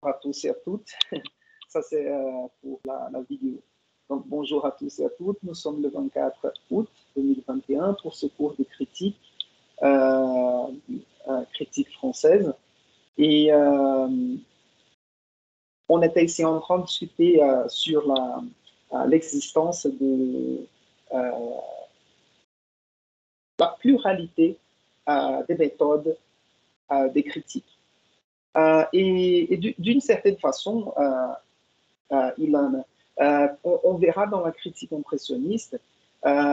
à tous et à toutes. Ça, c'est pour la vidéo. Donc, bonjour à tous et à toutes. Nous sommes le 24 août 2021 pour ce cours de critique, critique française. Et on était ici en train de discuter sur l'existence de la pluralité des méthodes des critiques. Et d'une certaine façon, on verra dans la critique impressionniste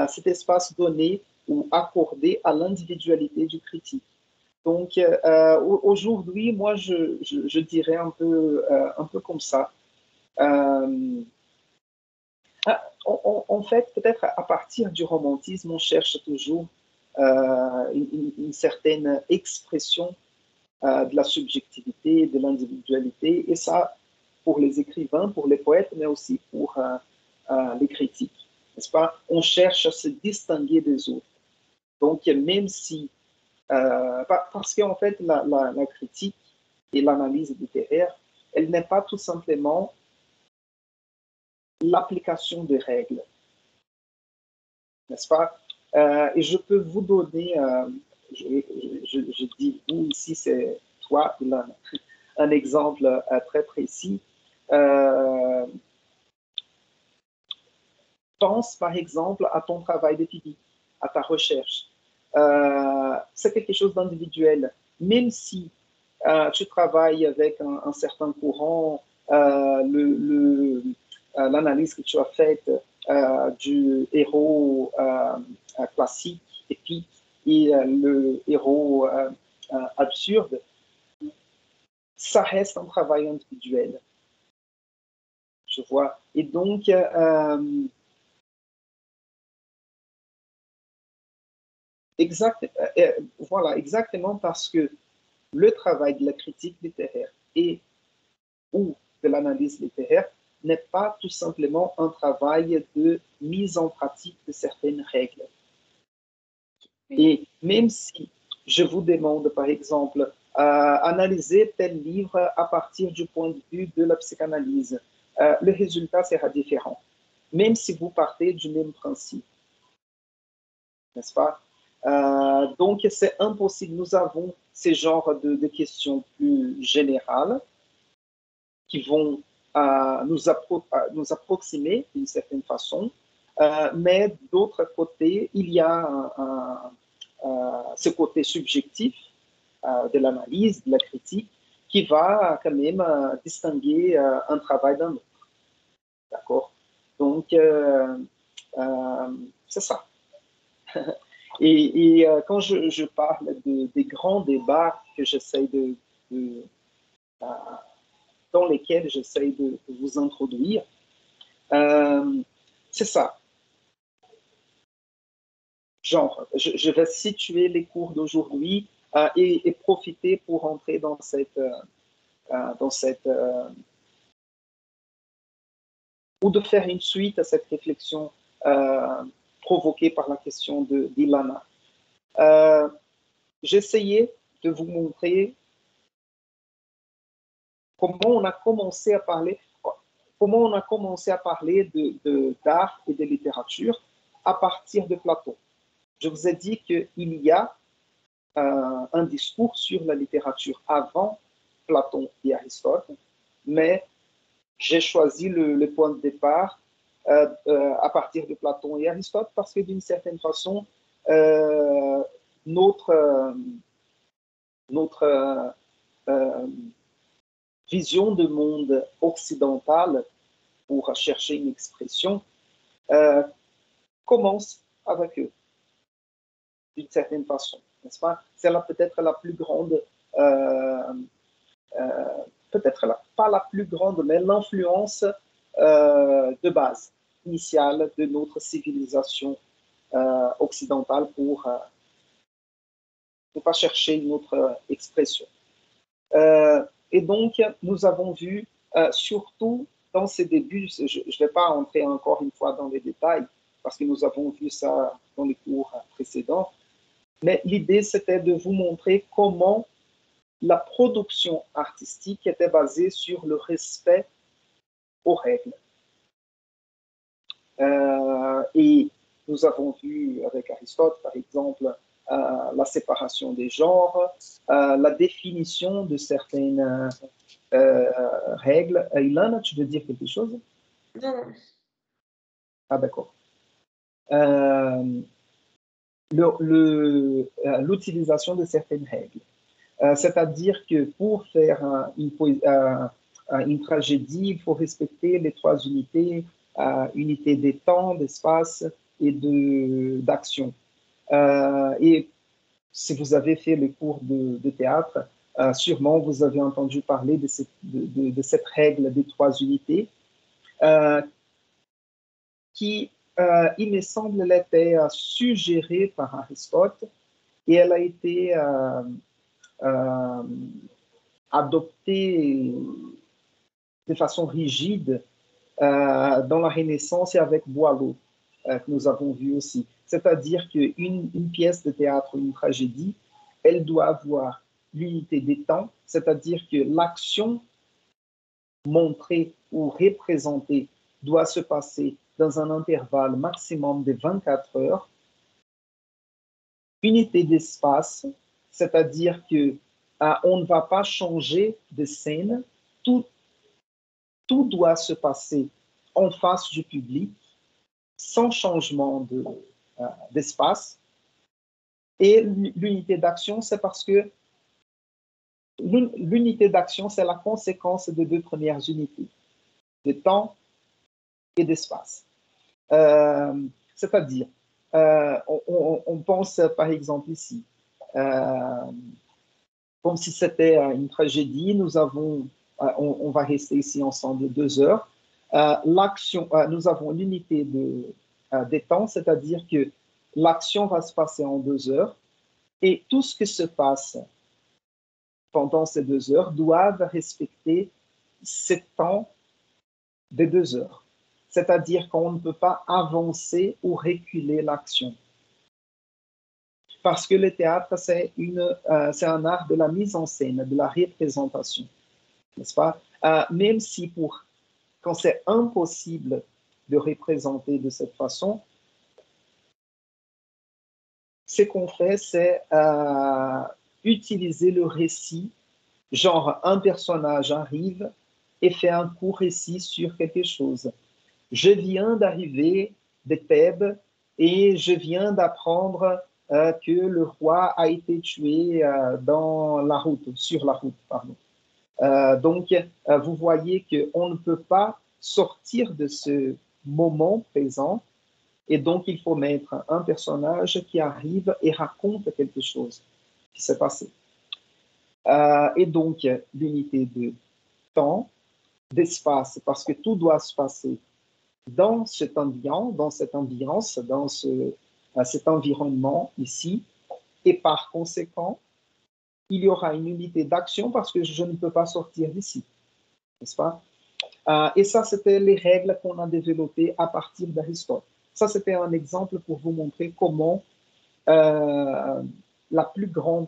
cet espace donné ou accordé à l'individualité du critique. Donc, aujourd'hui, moi, je dirais un peu comme ça. En fait, peut-être à partir du romantisme, on cherche toujours une certaine expression de la subjectivité, de l'individualité, et ça, pour les écrivains, pour les poètes, mais aussi pour les critiques, n'est-ce pas? On cherche à se distinguer des autres. Donc, même si, parce qu'en fait, la critique et l'analyse littéraire, elle n'est pas tout simplement l'application des règles, n'est-ce pas? Et je peux vous donner, je dis vous ici, c'est toi, Ilana, un exemple très précis. Pense par exemple à ton travail d'étudiant, à ta recherche. C'est quelque chose d'individuel. Même si tu travailles avec un certain courant, l'analyse que tu as faite du héros classique, épique, et le héros absurde, ça reste un travail individuel. Je vois. Et donc, voilà, exactement parce que le travail de la critique littéraire ou de l'analyse littéraire n'est pas tout simplement un travail de mise en pratique de certaines règles. Et même si je vous demande, par exemple, analyser tel livre à partir du point de vue de la psychanalyse, le résultat sera différent, même si vous partez du même principe, n'est-ce pas? Donc, c'est impossible. Nous avons ces genres de questions plus générales qui vont nous approximer d'une certaine façon, mais d'autre côté, il y a ce côté subjectif de l'analyse, de la critique, qui va quand même distinguer un travail d'un autre. D'accord? Donc, c'est ça. Et quand je parle des grands débats que j'essaie dans lesquels j'essaie de vous introduire, c'est ça. Genre, je vais situer les cours d'aujourd'hui et profiter pour entrer dans ou de faire une suite à cette réflexion provoquée par la question d'Ilana. J'essayais de vous montrer comment on a commencé à parler d'art et de littérature à partir de Platon. Je vous ai dit qu'il y a un discours sur la littérature avant Platon et Aristote, mais j'ai choisi le point de départ à partir de Platon et Aristote parce que d'une certaine façon, notre vision de monde occidental, pour chercher une expression, commence avec eux, d'une certaine façon, n'est-ce pas? C'est peut-être la plus grande, peut-être pas la plus grande, mais l'influence de base, initiale de notre civilisation occidentale pour ne pas chercher une autre expression. Et donc, nous avons vu, surtout dans ces débuts, je ne vais pas entrer encore une fois dans les détails, parce que nous avons vu ça dans les cours précédents, mais l'idée, c'était de vous montrer comment la production artistique était basée sur le respect aux règles. Et nous avons vu avec Aristote, par exemple, la séparation des genres, la définition de certaines règles. Ilana, tu veux dire quelque chose? Non. Ah, d'accord. L'utilisation de certaines règles. C'est-à-dire que pour faire une tragédie, il faut respecter les trois unités, unité des temps, d'espace et d'action. Et si vous avez fait les cours de théâtre, sûrement vous avez entendu parler de cette règle des trois unités qui, il me semble, était suggérée par Aristote et elle a été adoptée de façon rigide dans la Renaissance et avec Boileau, que nous avons vu aussi. C'est-à-dire qu'une pièce de théâtre, une tragédie, elle doit avoir l'unité des temps, c'est-à-dire que l'action montrée ou représentée doit se passer dans un intervalle maximum de 24 heures. Unité d'espace, c'est-à-dire que on ne va pas changer de scène, tout doit se passer en face du public, sans changement d'espace. Et l'unité d'action, c'est parce que l'unité d'action, c'est la conséquence des deux premières unités, de temps et d'espace. C'est-à-dire, on pense par exemple ici, comme si c'était une tragédie, on va rester ici ensemble 2 heures. L'action, nous avons l'unité des temps, c'est-à-dire que l'action va se passer en 2 heures et tout ce qui se passe pendant ces 2 heures doivent respecter ce temps de 2 heures. C'est-à-dire qu'on ne peut pas avancer ou reculer l'action. Parce que le théâtre, c'est un art de la mise en scène, de la représentation, n'est-ce pas? Même si quand c'est impossible de représenter de cette façon, ce qu'on fait, c'est utiliser le récit, genre un personnage arrive et fait un court récit sur quelque chose. Je viens d'arriver de Thèbes et je viens d'apprendre que le roi a été tué sur la route, pardon. Donc, vous voyez qu'on ne peut pas sortir de ce moment présent et donc il faut mettre un personnage qui arrive et raconte quelque chose qui s'est passé. Et donc, l'unité de temps, d'espace, parce que tout doit se passer dans cette ambiance, dans cet environnement ici, et par conséquent, il y aura une unité d'action parce que je ne peux pas sortir d'ici, n'est-ce pas? Et ça, c'était les règles qu'on a développées à partir d'Aristote. Ça, c'était un exemple pour vous montrer comment la plus grande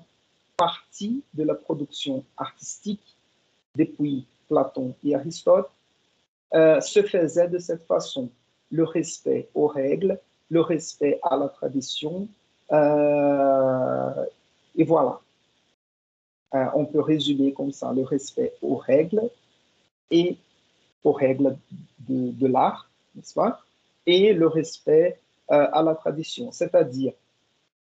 partie de la production artistique depuis Platon et Aristote se faisait de cette façon. Le respect aux règles, le respect à la tradition, et voilà. On peut résumer comme ça le respect aux règles et aux règles de l'art, n'est-ce pas? Et le respect à la tradition, c'est-à-dire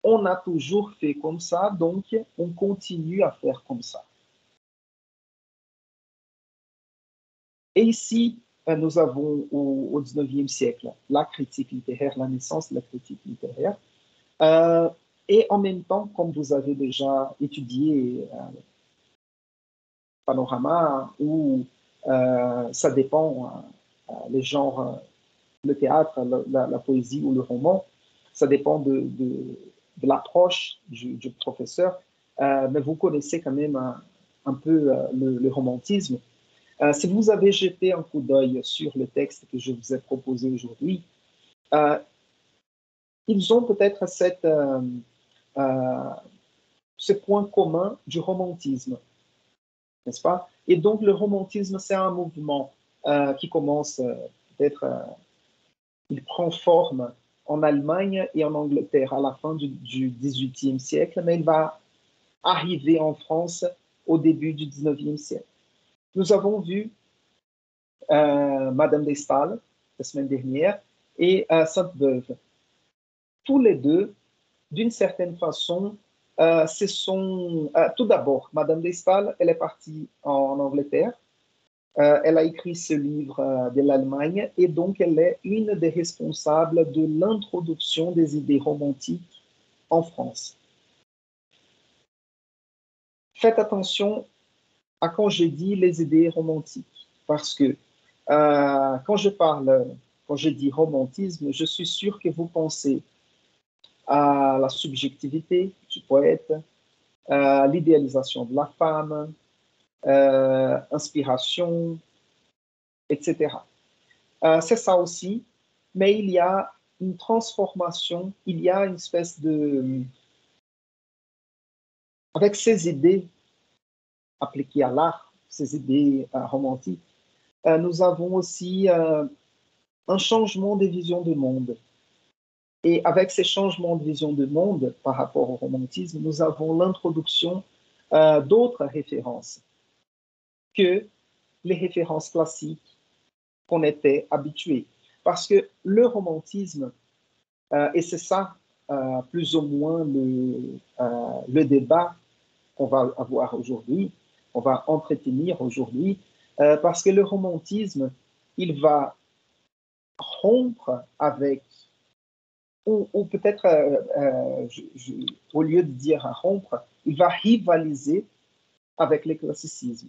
on a toujours fait comme ça, donc on continue à faire comme ça. Et ici, nous avons au 19e siècle la critique littéraire, la naissance de la critique littéraire. Et en même temps, comme vous avez déjà étudié Panorama, où ça dépend, les genres, le théâtre, la poésie ou le roman, ça dépend de l'approche du professeur. Mais vous connaissez quand même un peu le romantisme. Si vous avez jeté un coup d'œil sur le texte que je vous ai proposé aujourd'hui, ils ont peut-être ce point commun du romantisme. n'est-ce pas? Et donc, le romantisme, c'est un mouvement qui commence peut-être, il prend forme en Allemagne et en Angleterre à la fin du XVIIIe siècle, mais il va arriver en France au début du XIXe siècle. Nous avons vu Madame de Staël la semaine dernière et Sainte-Beuve. Tous les deux, d'une certaine façon, tout d'abord, Madame de Staël, elle est partie en Angleterre. Elle a écrit ce livre de l'Allemagne et donc elle est une des responsables de l'introduction des idées romantiques en France. Faites attention à quand je dis les idées romantiques, parce que quand je dis romantisme, je suis sûr que vous pensez à la subjectivité du poète, à l'idéalisation de la femme, inspiration, etc. C'est ça aussi, mais il y a une transformation, il y a une espèce de... Avec ces idées appliquées à l'art, ces idées romantiques, nous avons aussi un changement de vision du monde. Et avec ces changements de vision du monde par rapport au romantisme, nous avons l'introduction d'autres références que les références classiques qu'on était habitués. Parce que le romantisme, et c'est ça plus ou moins le débat qu'on va avoir aujourd'hui, qu'on va entretenir aujourd'hui, parce que le romantisme, il va rompre avec, ou peut-être, au lieu de dire rompre, il va rivaliser avec le classicisme.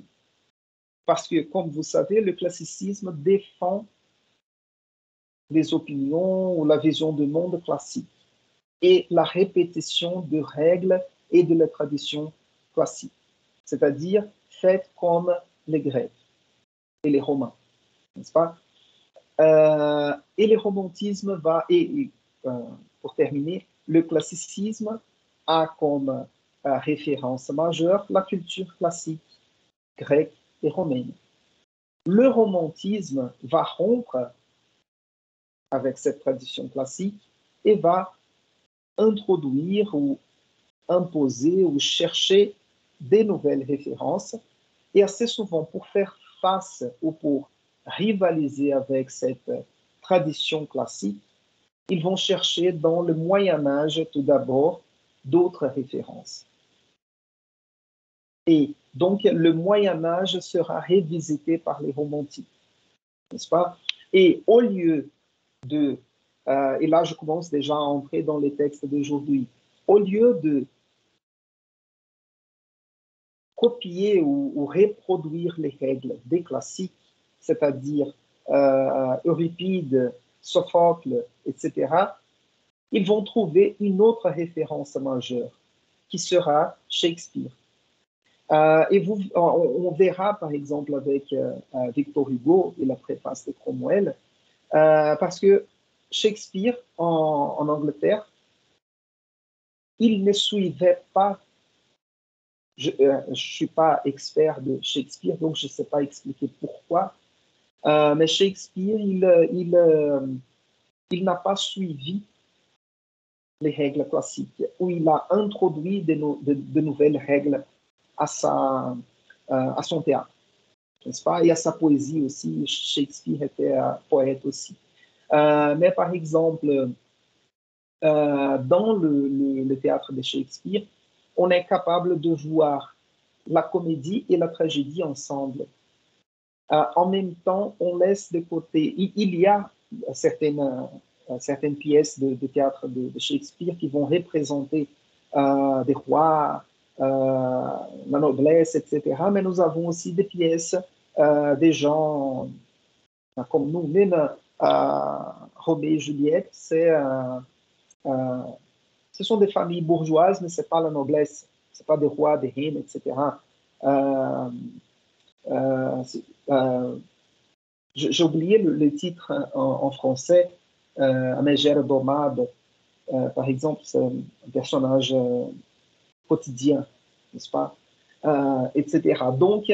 Parce que, comme vous savez, le classicisme défend les opinions ou la vision du monde classique et la répétition de règles et de la tradition classique, c'est-à-dire faites comme les Grecs et les Romains, n'est-ce pas? Et le romantisme va, pour terminer, le classicisme a comme référence majeure la culture classique grecque et romaine. Le romantisme va rompre avec cette tradition classique et va introduire ou imposer ou chercher des nouvelles références. Et assez souvent, pour faire face ou pour rivaliser avec cette tradition classique, ils vont chercher dans le Moyen Âge tout d'abord d'autres références. Et donc, le Moyen Âge sera revisité par les romantiques, n'est-ce pas? Et au lieu de, et là je commence déjà à entrer dans les textes d'aujourd'hui, au lieu de copier ou reproduire les règles des classiques, c'est-à-dire Euripide, Sophocle, etc., ils vont trouver une autre référence majeure qui sera Shakespeare. Et on verra par exemple avec Victor Hugo et la préface de Cromwell, parce que Shakespeare en Angleterre, il ne suivait pas. Je ne suis pas expert de Shakespeare, donc je ne sais pas expliquer pourquoi, mais Shakespeare, il n'a pas suivi les règles classiques, où il a introduit de nouvelles règles à son théâtre, n'est-ce pas? Et à sa poésie aussi. Shakespeare était poète aussi. Mais par exemple, dans le théâtre de Shakespeare, on est capable de voir la comédie et la tragédie ensemble. En même temps, on laisse de côté, il y a certaines pièces de théâtre de Shakespeare qui vont représenter des rois, la noblesse, etc. Mais nous avons aussi des pièces des gens comme nous, même Roméo et Juliette, ce sont des familles bourgeoises, mais ce n'est pas la noblesse, ce n'est pas des rois, des reines, etc. J'ai oublié le titre en français, A Mégère Domade, par exemple, c'est un personnage quotidien, n'est-ce pas? etc. Donc,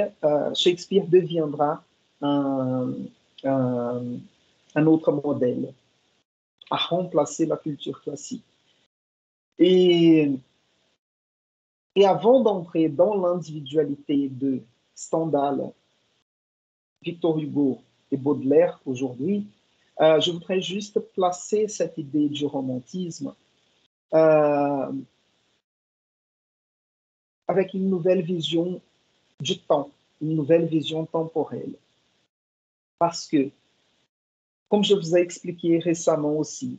Shakespeare deviendra un, un, un autre modèle à remplacer la culture classique. Et, et avant d'entrer dans l'individualité de Stendhal, Victor Hugo et Baudelaire aujourd'hui, je voudrais juste placer cette idée du romantisme avec une nouvelle vision du temps, une nouvelle vision temporelle. Parce que, comme je vous ai expliqué récemment aussi,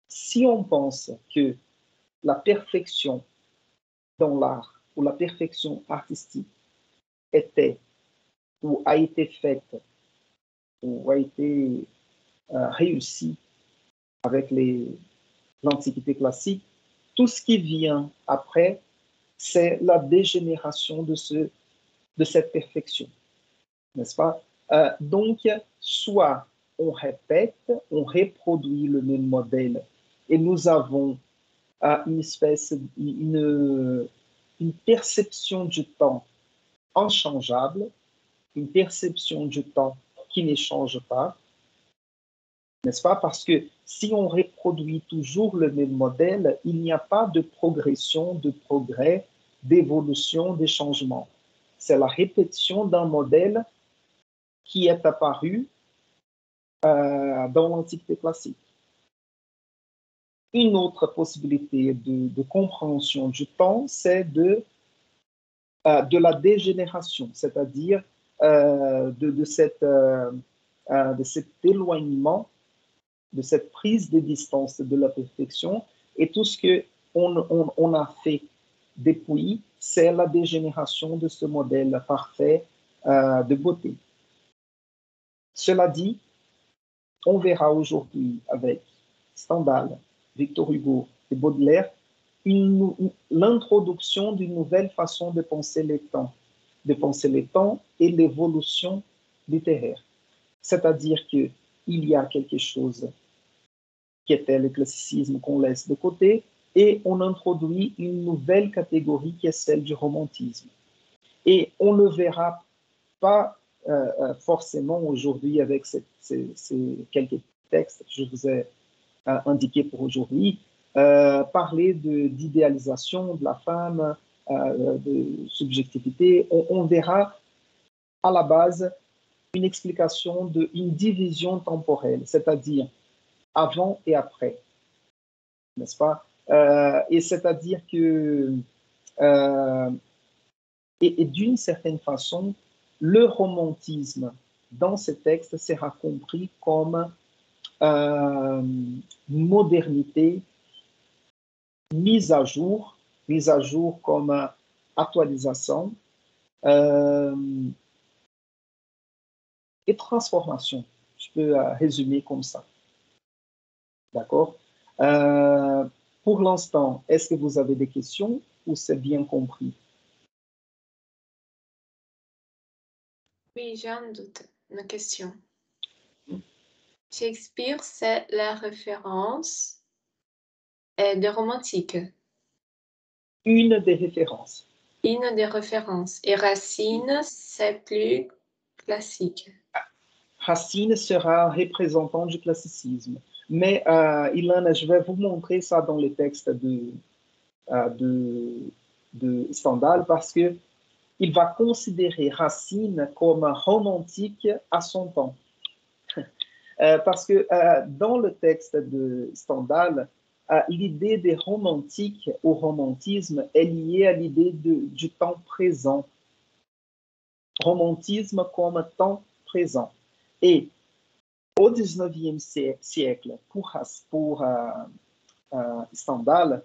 si on pense que la perfection dans l'art ou la perfection artistique était ou a été faite ou a été réussie avec l'Antiquité classique, tout ce qui vient après, c'est la dégénération de cette perfection, n'est-ce pas? Donc, soit on répète, on reproduit le même modèle et nous avons une perception du temps inchangeable, une perception du temps qui ne change pas, n'est-ce pas? Parce que si on reproduit toujours le même modèle, il n'y a pas de progression, de progrès, d'évolution, de changement. C'est la répétition d'un modèle qui est apparu dans l'Antiquité classique. Une autre possibilité de compréhension du temps, c'est de la dégénération, c'est-à-dire de cet éloignement, de cette prise de distance de la perfection, et tout ce qu'on a fait depuis, c'est la dégénération de ce modèle parfait de beauté. Cela dit, on verra aujourd'hui avec Stendhal, Victor Hugo et Baudelaire l'introduction d'une nouvelle façon de penser les temps et l'évolution littéraire. C'est-à-dire qu'il y a quelque chose qui était le classicisme qu'on laisse de côté et on introduit une nouvelle catégorie qui est celle du romantisme. Et on ne verra pas forcément aujourd'hui avec ces quelques textes que je vous ai indiqués pour aujourd'hui, parler d'idéalisation de la femme, de subjectivité. On verra à la base une explication d'une division temporelle, c'est-à-dire avant et après, n'est-ce pas? Et c'est-à-dire que, et d'une certaine façon, le romantisme dans ces textes sera compris comme modernité mise à jour comme actualisation et transformation. Je peux résumer comme ça. D'accord? Pour l'instant, est-ce que vous avez des questions ou c'est bien compris? Oui, j'ai un doute, une question. Shakespeare, c'est la référence de romantique. Une des références. Une des références. Et Racine, c'est plus classique. Racine sera un représentant du classicisme. Mais, Ilana, je vais vous montrer ça dans les textes de Stendhal parce que il va considérer Racine comme romantique à son temps. Parce que dans le texte de Stendhal, l'idée des romantiques au romantisme est liée à l'idée du temps présent. Romantisme comme temps présent. Et au 19e siècle, pour Stendhal,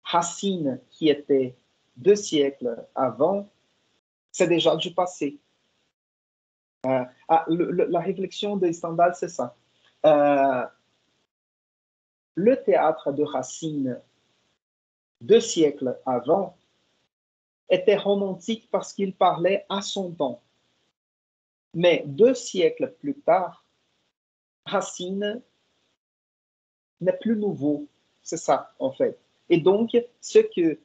Racine, qui était 2 siècles avant, c'est déjà du passé. La réflexion de Stendhal, c'est ça. Le théâtre de Racine, 2 siècles avant, était romantique parce qu'il parlait à son temps. Mais 2 siècles plus tard, Racine n'est plus nouveau. C'est ça, en fait. Et donc, ce que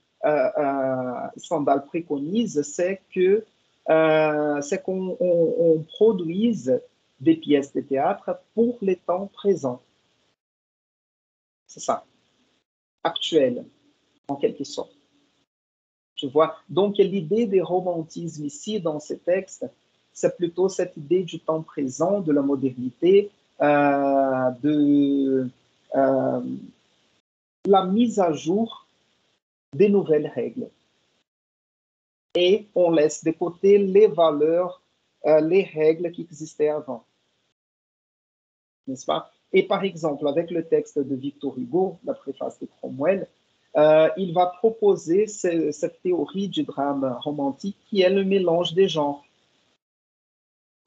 Stendhal préconise, c'est qu'on produise des pièces de théâtre pour les temps présents. C'est ça, actuel, en quelque sorte. Tu vois? Donc, l'idée des romantismes ici, dans ces textes, c'est plutôt cette idée du temps présent, de la modernité, de la mise à jour des nouvelles règles. Et on laisse de côté les valeurs, les règles qui existaient avant. N'est-ce pas? Et par exemple, avec le texte de Victor Hugo, la préface de Cromwell, il va proposer cette théorie du drame romantique qui est le mélange des genres.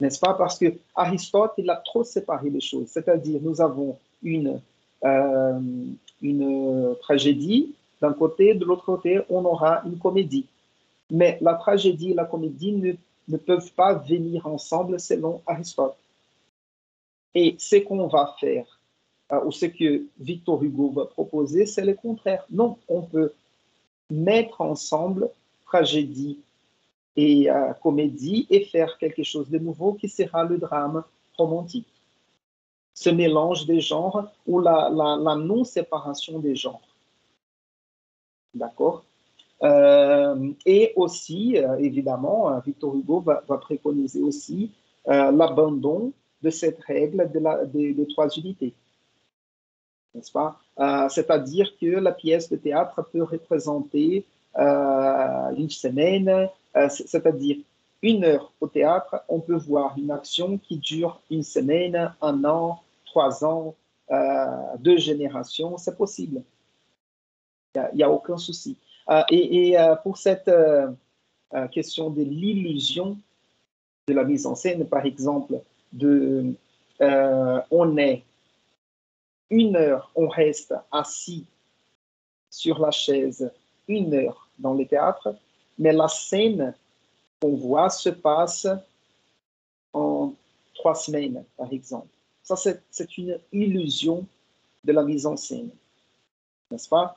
N'est-ce pas? Parce que Aristote, il a trop séparé les choses. C'est-à-dire, nous avons une tragédie d'un côté, de l'autre côté, on aura une comédie. Mais la tragédie et la comédie ne peuvent pas venir ensemble selon Aristote. Et ce qu'on va faire, ou ce que Victor Hugo va proposer, c'est le contraire. Non, on peut mettre ensemble tragédie et comédie et faire quelque chose de nouveau qui sera le drame romantique. Ce mélange des genres ou la non-séparation des genres. D'accord? Et aussi, évidemment, Victor Hugo va préconiser aussi l'abandon de cette règle des trois unités. N'est-ce pas? C'est-à-dire que la pièce de théâtre peut représenter une semaine, c'est-à-dire 1 heure au théâtre, on peut voir une action qui dure 1 semaine, 1 an, 3 ans, 2 générations, c'est possible. Il n'y a aucun souci. Et pour cette question de l'illusion de la mise en scène, par exemple, on est 1 heure, on reste assis sur la chaise 1 heure dans le théâtre, mais la scène qu'on voit se passe en 3 semaines, par exemple. Ça, c'est une illusion de la mise en scène, n'est-ce pas?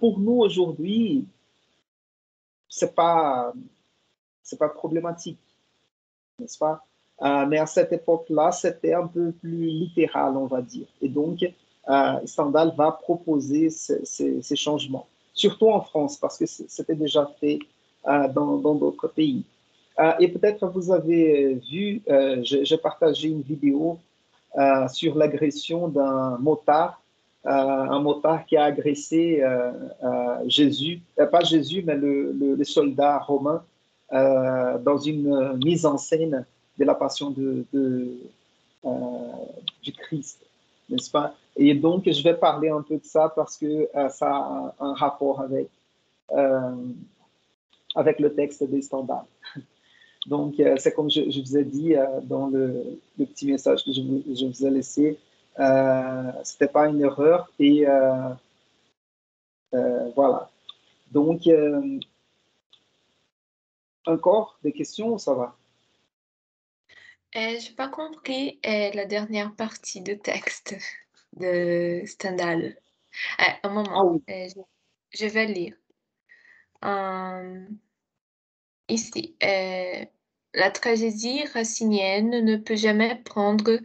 Pour nous, aujourd'hui, c'est pas problématique, n'est-ce pas? Mais à cette époque-là, c'était un peu plus littéral, on va dire. Et donc, Stendhal va proposer ces changements, surtout en France, parce que c'était déjà fait dans d'autres pays. Et peut-être vous avez vu, j'ai partagé une vidéo sur l'agression d'un motard, un motard qui a agressé Jésus, pas Jésus, mais le soldat romain, dans une mise en scène de la passion du Christ, n'est-ce pas? Et donc, je vais parler un peu de ça parce que ça a un rapport avec le texte des standards. Donc, c'est comme je vous ai dit dans le petit message que je vous ai laissé, c'était pas une erreur et voilà. Donc, encore des questions, ça va? J'ai pas compris la dernière partie du texte de Stendhal. Un Ah moment, oui. je vais lire. Ici, la tragédie racinienne ne peut jamais prendre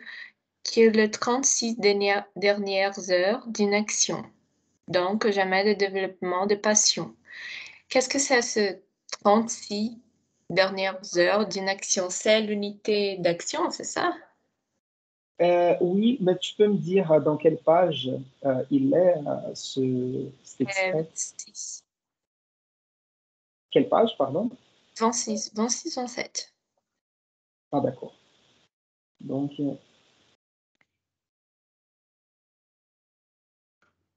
que les 36 dernières heures d'une action, donc jamais de développement de passion. Qu'est-ce que c'est ce 36 dernières heures d'une action? C'est l'unité d'action, c'est ça? Oui, mais tu peux me dire dans quelle page il est cet extrait? 26. Quelle page, pardon? 26, 26, 27. Ah, d'accord. Donc,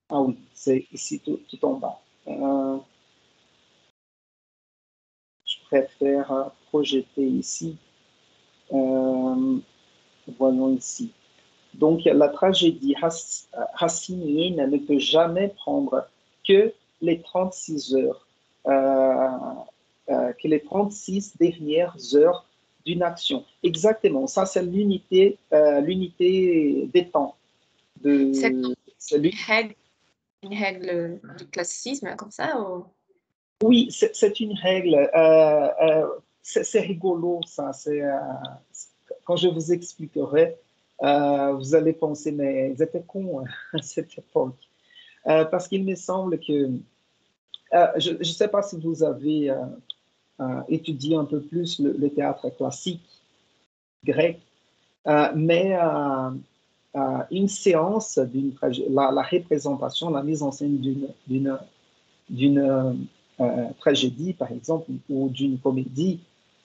ah oui, c'est ici tout en bas. Je préfère projeter ici. Voyons ici. Donc, la tragédie racinienne ne peut jamais prendre que les 36 heures, que les 36 dernières heures d'une action. Exactement, ça c'est l'unité des temps. C'est C'est une règle du classicisme, comme ça ou... Oui, c'est une règle. C'est rigolo, ça. Quand je vous expliquerai, vous allez penser, mais ils étaient cons hein, à cette époque. Parce qu'il me semble que, je ne sais pas si vous avez étudié un peu plus le théâtre classique grec, mais une séance, la représentation, la mise en scène d'une tragédie, par exemple, ou d'une comédie,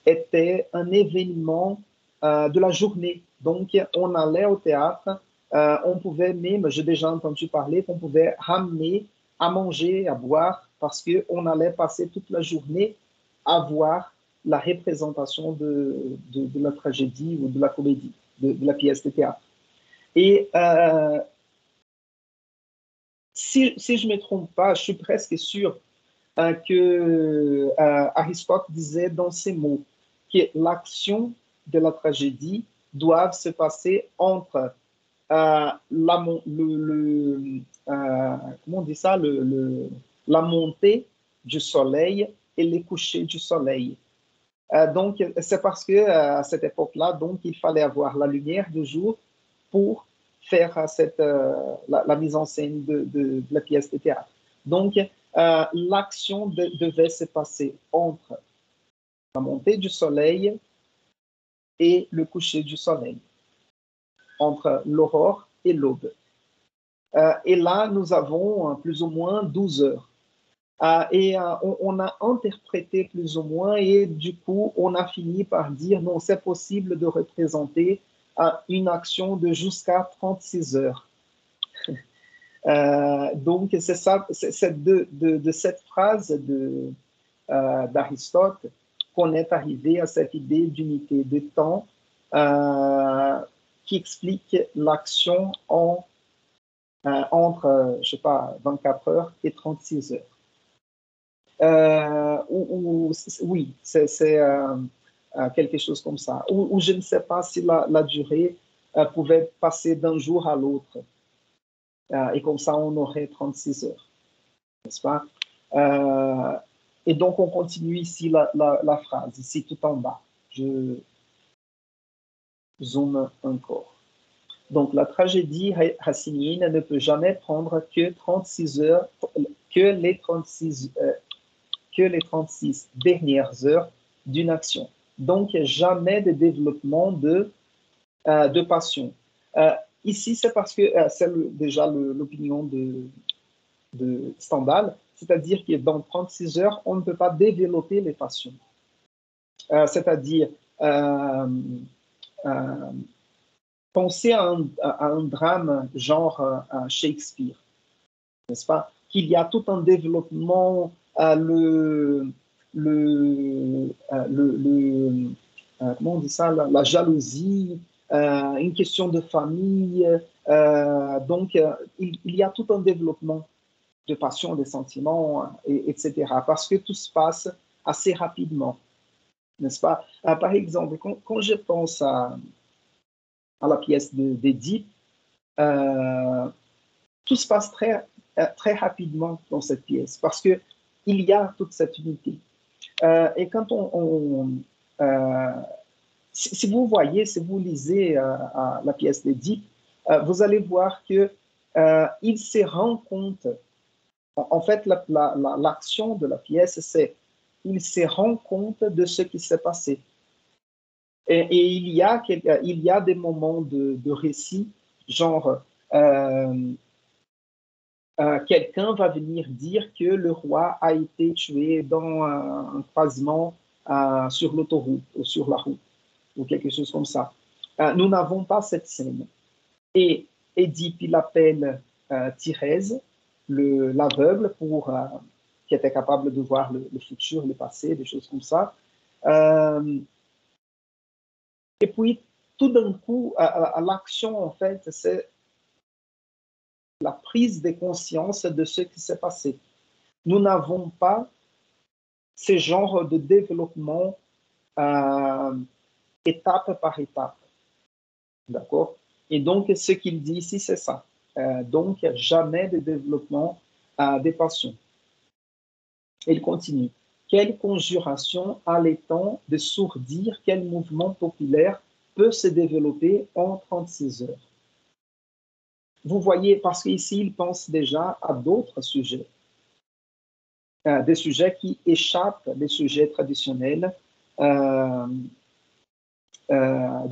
était un événement de la journée. Donc, on allait au théâtre, on pouvait même, j'ai déjà entendu parler, qu'on pouvait ramener à manger, à boire, parce qu'on allait passer toute la journée à voir la représentation de la tragédie ou de la comédie, de la pièce de théâtre. Et si je ne me trompe pas, je suis presque sûr que Aristote disait dans ces mots que l'action de la tragédie doit se passer entre comment on dit ça, la montée du soleil et le coucher du soleil. Donc, c'est parce que à cette époque-là, donc, il fallait avoir la lumière du jour pour faire la mise en scène de la pièce de théâtre. Donc, l'action devait se passer entre la montée du soleil et le coucher du soleil, entre l'aurore et l'aube. Et là, nous avons plus ou moins 12 heures. Et on a interprété plus ou moins et du coup, on a fini par dire non, c'est possible de représenter une action de jusqu'à 36 heures. Donc, c'est ça, c'est de cette phrase d'Aristote qu'on est arrivé à cette idée d'unité de temps qui explique l'action entre, je sais pas, 24 heures et 36 heures. Oui, c'est quelque chose comme ça. Ou je ne sais pas si la durée pouvait passer d'un jour à l'autre. Et comme ça, on aurait 36 heures, n'est-ce pas? Et donc, on continue ici la phrase, ici tout en bas. Je zoome encore. Donc, la tragédie racinienne ne peut jamais prendre que 36 heures, que les 36 dernières heures d'une action. Donc, jamais de développement de passion. Ici, c'est parce que c'est déjà l'opinion de Stendhal, c'est-à-dire que dans 36 heures, on ne peut pas développer les passions. C'est-à-dire, penser à un drame genre Shakespeare, n'est-ce pas? Qu'il y a tout un développement, comment on dit ça, la jalousie, une question de famille. Donc, il y a tout un développement de passion, de sentiments, etc. Parce que tout se passe assez rapidement, n'est-ce pas? Par exemple, quand je pense à la pièce d'Édipe, tout se passe très rapidement dans cette pièce parce qu'il y a toute cette unité. Et quand si vous voyez, si vous lisez la pièce d'Édipe, vous allez voir que il se rend compte, en fait, l'action de la pièce, c'est il se rend compte de ce qui s'est passé. Et il y a des moments de récit, genre quelqu'un va venir dire que le roi a été tué dans un croisement sur l'autoroute ou sur la route, ou quelque chose comme ça. Nous n'avons pas cette scène. Et Édipe, il appelle Thérèse, l'aveugle, qui était capable de voir le futur, le passé, des choses comme ça. Et puis, tout d'un coup, l'action, en fait, c'est la prise de conscience de ce qui s'est passé. Nous n'avons pas ce genre de développement étape par étape. D'accord? Et donc, ce qu'il dit ici, c'est ça. Donc, jamais de développement des passions. Il continue. Quelle conjuration a le temps de sourdir, quel mouvement populaire peut se développer en 36 heures? Vous voyez, parce qu'ici, il pense déjà à d'autres sujets, des sujets qui échappent des sujets traditionnels de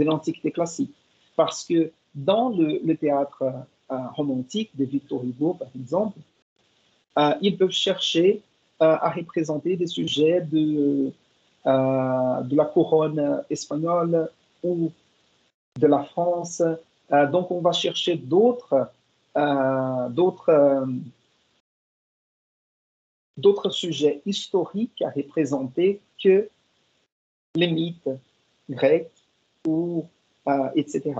l'Antiquité classique. Parce que dans le théâtre romantique de Victor Hugo, par exemple, ils peuvent chercher à représenter des sujets de la couronne espagnole ou de la France. Donc, on va chercher d'autres sujets historiques à représenter que les mythes grecs ou etc.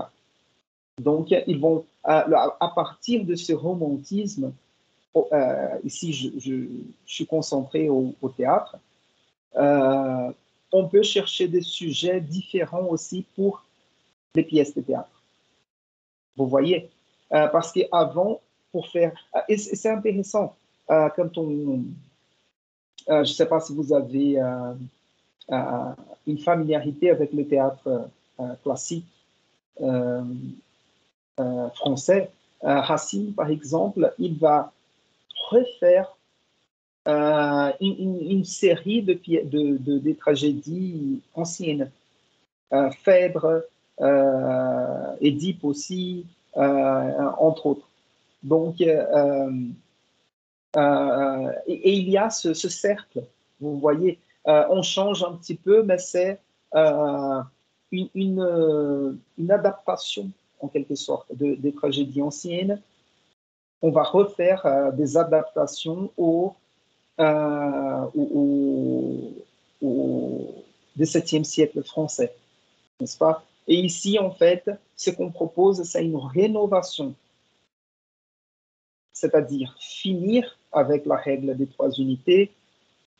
Donc, ils vont, à partir de ce romantisme, ici je suis concentré au théâtre, on peut chercher des sujets différents aussi pour les pièces de théâtre. Vous voyez, parce qu'avant, pour faire... et c'est intéressant, quand on... je ne sais pas si vous avez une familiarité avec le théâtre classique français. Racine, par exemple, il va refaire une série de tragédies anciennes. Phèdre, Édipe aussi, entre autres. Donc, et il y a ce cercle, vous voyez, on change un petit peu, mais c'est une adaptation, en quelque sorte, des tragédies anciennes. On va refaire des adaptations au XVIIe siècle français, n'est-ce pas? Et ici, en fait, ce qu'on propose, c'est une rénovation, c'est-à-dire finir avec la règle des 3 unités,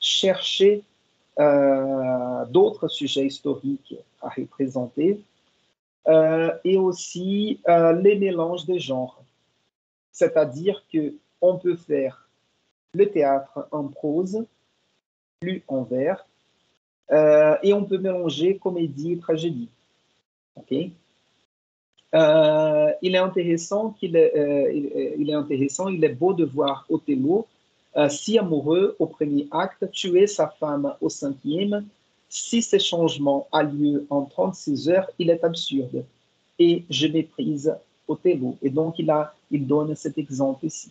chercher d'autres sujets historiques à représenter, et aussi les mélanges de genres, c'est-à-dire qu'on peut faire le théâtre en prose, lu en vers, et on peut mélanger comédie et tragédie. Okay? Il est intéressant, il est beau de voir Othello, si amoureux au premier acte, tuer sa femme au 5e. Si ce changement a lieu en 36 heures, il est absurde. Et je méprise Othello. Et donc, il donne cet exemple ici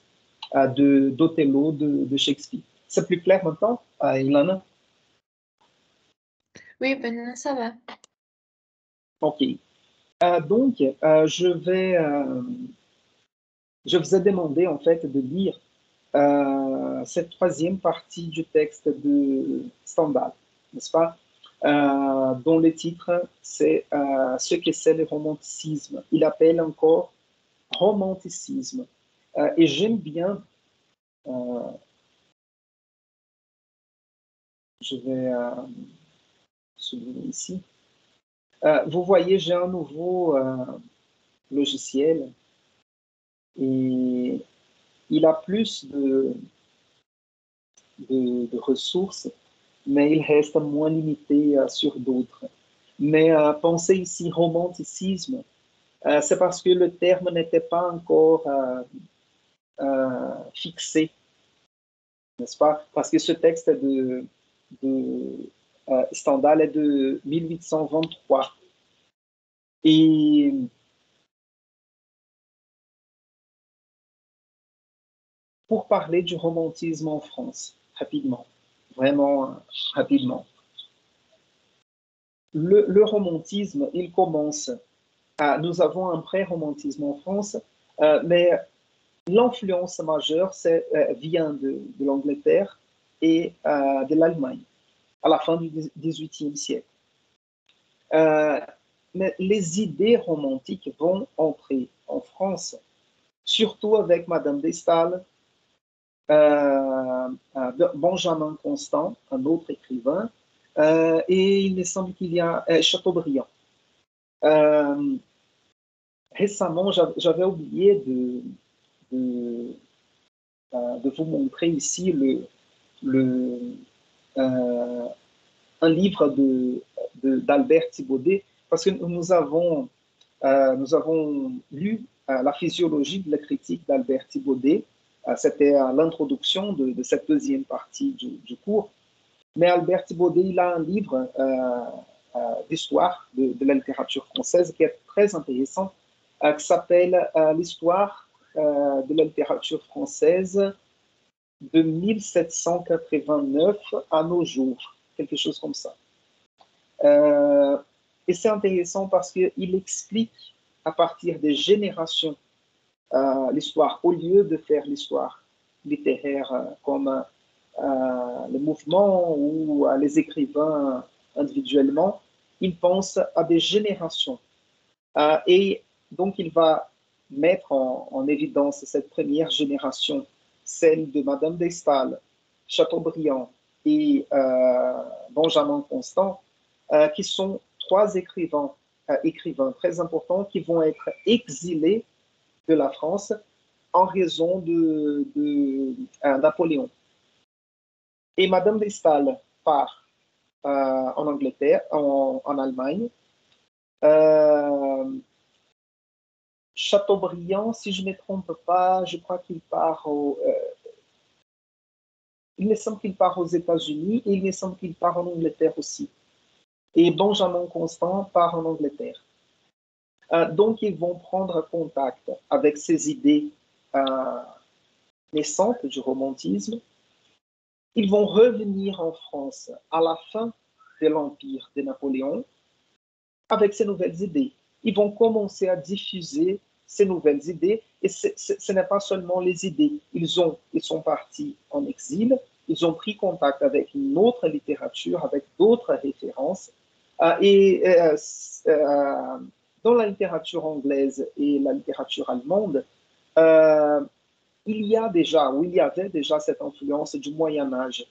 d'Othello de Shakespeare. C'est plus clair maintenant, Ilana? Oui, maintenant ça va. OK. Donc, je vous ai demandé en fait de lire cette 3e partie du texte de Stendhal, n'est-ce pas? Dont le titre, c'est ce que c'est le romanticisme. Il appelle encore romanticisme. Et j'aime bien, je vais souligner ici, vous voyez, j'ai un nouveau logiciel et il a plus de ressources, mais il reste moins limité sur d'autres. Mais pensez ici romanticisme, c'est parce que le terme n'était pas encore fixé, n'est-ce pas? Parce que ce texte de Stendhal est de 1823. Et pour parler du romantisme en France, rapidement, vraiment rapidement. Le romantisme, il commence nous avons un pré-romantisme en France, mais l'influence majeure vient de l'Angleterre et de l'Allemagne à la fin du XVIIIe siècle. Mais les idées romantiques vont entrer en France, surtout avec Madame de Staël, Benjamin Constant, un autre écrivain, et il me semble qu'il y a Chateaubriand. Récemment, j'avais oublié de vous montrer ici un livre d'Albert Thibaudet, parce que nous avons lu la physiologie de la critique d'Albert Thibaudet. C'était l'introduction de cette deuxième partie du cours. Mais Albert Thibaudet, il a un livre d'histoire de la littérature française qui est très intéressant, qui s'appelle l'histoire de la littérature française de 1789 à nos jours, quelque chose comme ça. Et c'est intéressant parce qu'il explique à partir des générations l'histoire, au lieu de faire l'histoire littéraire comme le mouvement ou les écrivains individuellement, il pense à des générations. Et donc, il va mettre en évidence cette première génération, celle de Madame de Staël, Chateaubriand et Benjamin Constant, qui sont trois écrivains très importants qui vont être exilés de la France en raison de Napoléon. Et Madame de Staël part en Angleterre, en Allemagne. Chateaubriand, si je ne me trompe pas, je crois qu'il part il me semble qu'il part aux États-Unis et il me semble qu'il part en Angleterre aussi. Et Benjamin Constant part en Angleterre. Donc, ils vont prendre contact avec ces idées naissantes du romantisme. Ils vont revenir en France à la fin de l'Empire de Napoléon avec ces nouvelles idées. Ils vont commencer à diffuser ces nouvelles idées et ce n'est pas seulement les idées. Ils sont partis en exil, ils ont pris contact avec une autre littérature, avec d'autres références. Dans la littérature anglaise et la littérature allemande, il y avait déjà cette influence du Moyen-Âge,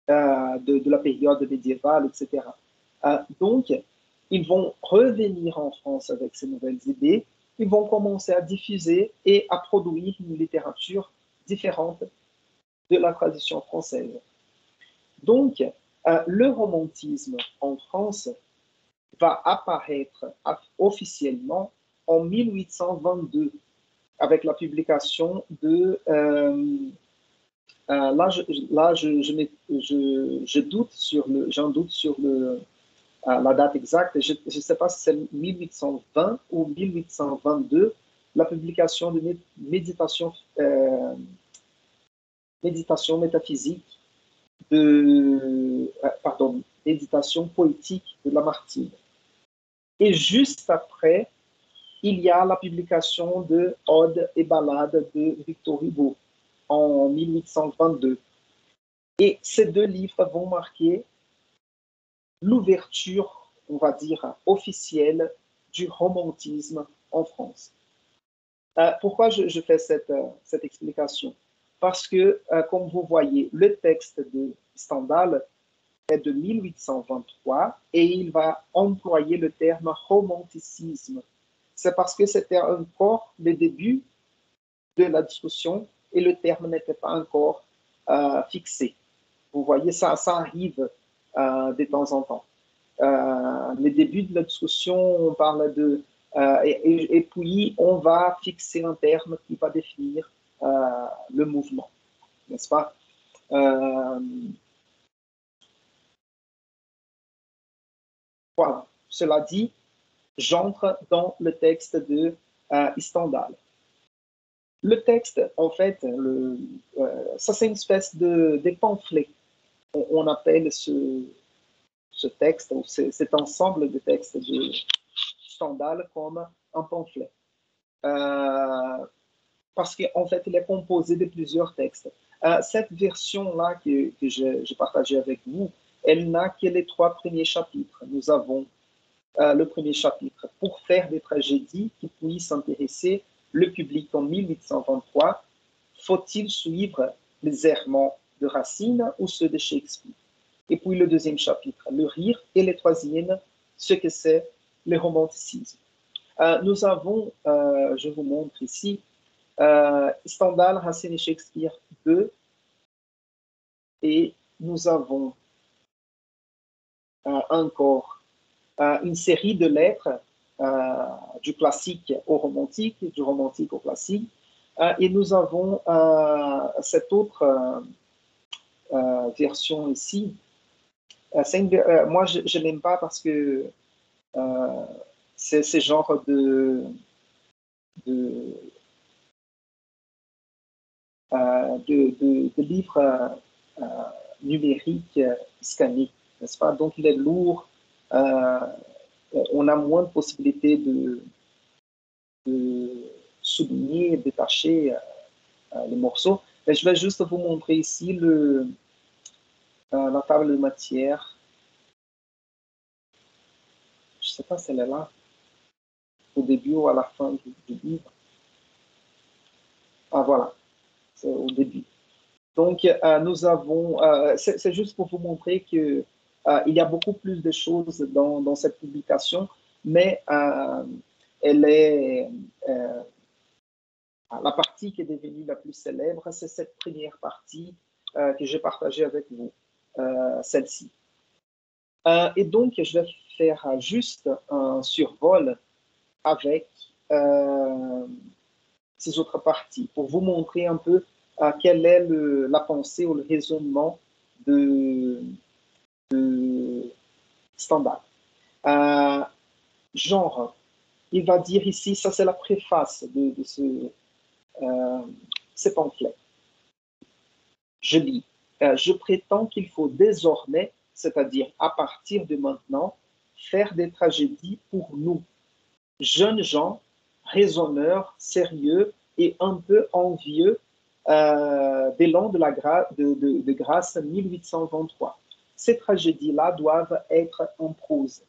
de la période médiévale, etc. Donc, ils vont revenir en France avec ces nouvelles idées, ils vont commencer à diffuser et à produire une littérature différente de la tradition française. Donc, le romantisme en France va apparaître officiellement en 1822 avec la publication de... je doute sur la date exacte. Je ne sais pas si c'est 1820 ou 1822, la publication de méditation métaphysique méditation poétique de Lamartine. Et juste après, il y a la publication de Odes et Ballades de Victor Hugo en 1822. Et ces deux livres vont marquer l'ouverture, on va dire, officielle du romantisme en France. Pourquoi je fais cette explication? Parce que, comme vous voyez, le texte de Stendhal est de 1823 et il va employer le terme romanticisme. C'est parce que c'était encore le début de la discussion et le terme n'était pas encore fixé. Vous voyez, ça arrive de temps en temps. Le début de la discussion, on parle de... et puis, on va fixer un terme qui va définir le mouvement, n'est-ce pas? Voilà. Cela dit, j'entre dans le texte de Stendhal. Le texte, en fait, ça c'est une espèce de pamphlet. On appelle ce texte, ou cet ensemble de textes de Stendhal comme un pamphlet. Parce qu'en fait, il est composé de plusieurs textes. Cette version-là que j'ai partagée avec vous, elle n'a que les 3 premiers chapitres. Nous avons le premier chapitre, pour faire des tragédies qui puissent intéresser le public en 1823, faut-il suivre les errements de Racine ou ceux de Shakespeare? Et puis le deuxième chapitre, le rire, et le troisième, ce que c'est le romanticisme. Nous avons, je vous montre ici, Stendhal, Racine et Shakespeare 2, et nous avons encore une série de lettres du classique au romantique, du romantique au classique, et nous avons cette autre version ici. Moi, je ne l'aime pas parce que c'est ce genre de livres numériques scannés, n'est-ce pas? Donc, il est lourd. On a moins de possibilités de souligner, détacher les morceaux. Mais je vais juste vous montrer ici la table de matière. Je ne sais pas si elle est là, au début ou à la fin du livre. Ah, voilà, c'est au début. Donc, nous avons, c'est juste pour vous montrer que il y a beaucoup plus de choses dans cette publication, mais elle est, la partie qui est devenue la plus célèbre, c'est cette première partie que j'ai partagée avec vous, celle-ci. Et donc, je vais faire juste un survol avec ces autres parties pour vous montrer un peu quelle est la pensée ou le raisonnement de Stendhal. Genre, il va dire ici, ça c'est la préface de ce pamphlet. Je lis, je prétends qu'il faut désormais, c'est-à-dire à partir de maintenant, faire des tragédies pour nous, jeunes gens, raisonneurs, sérieux et un peu envieux d'élan de grâce 1823. Ces tragédies-là doivent être en prose.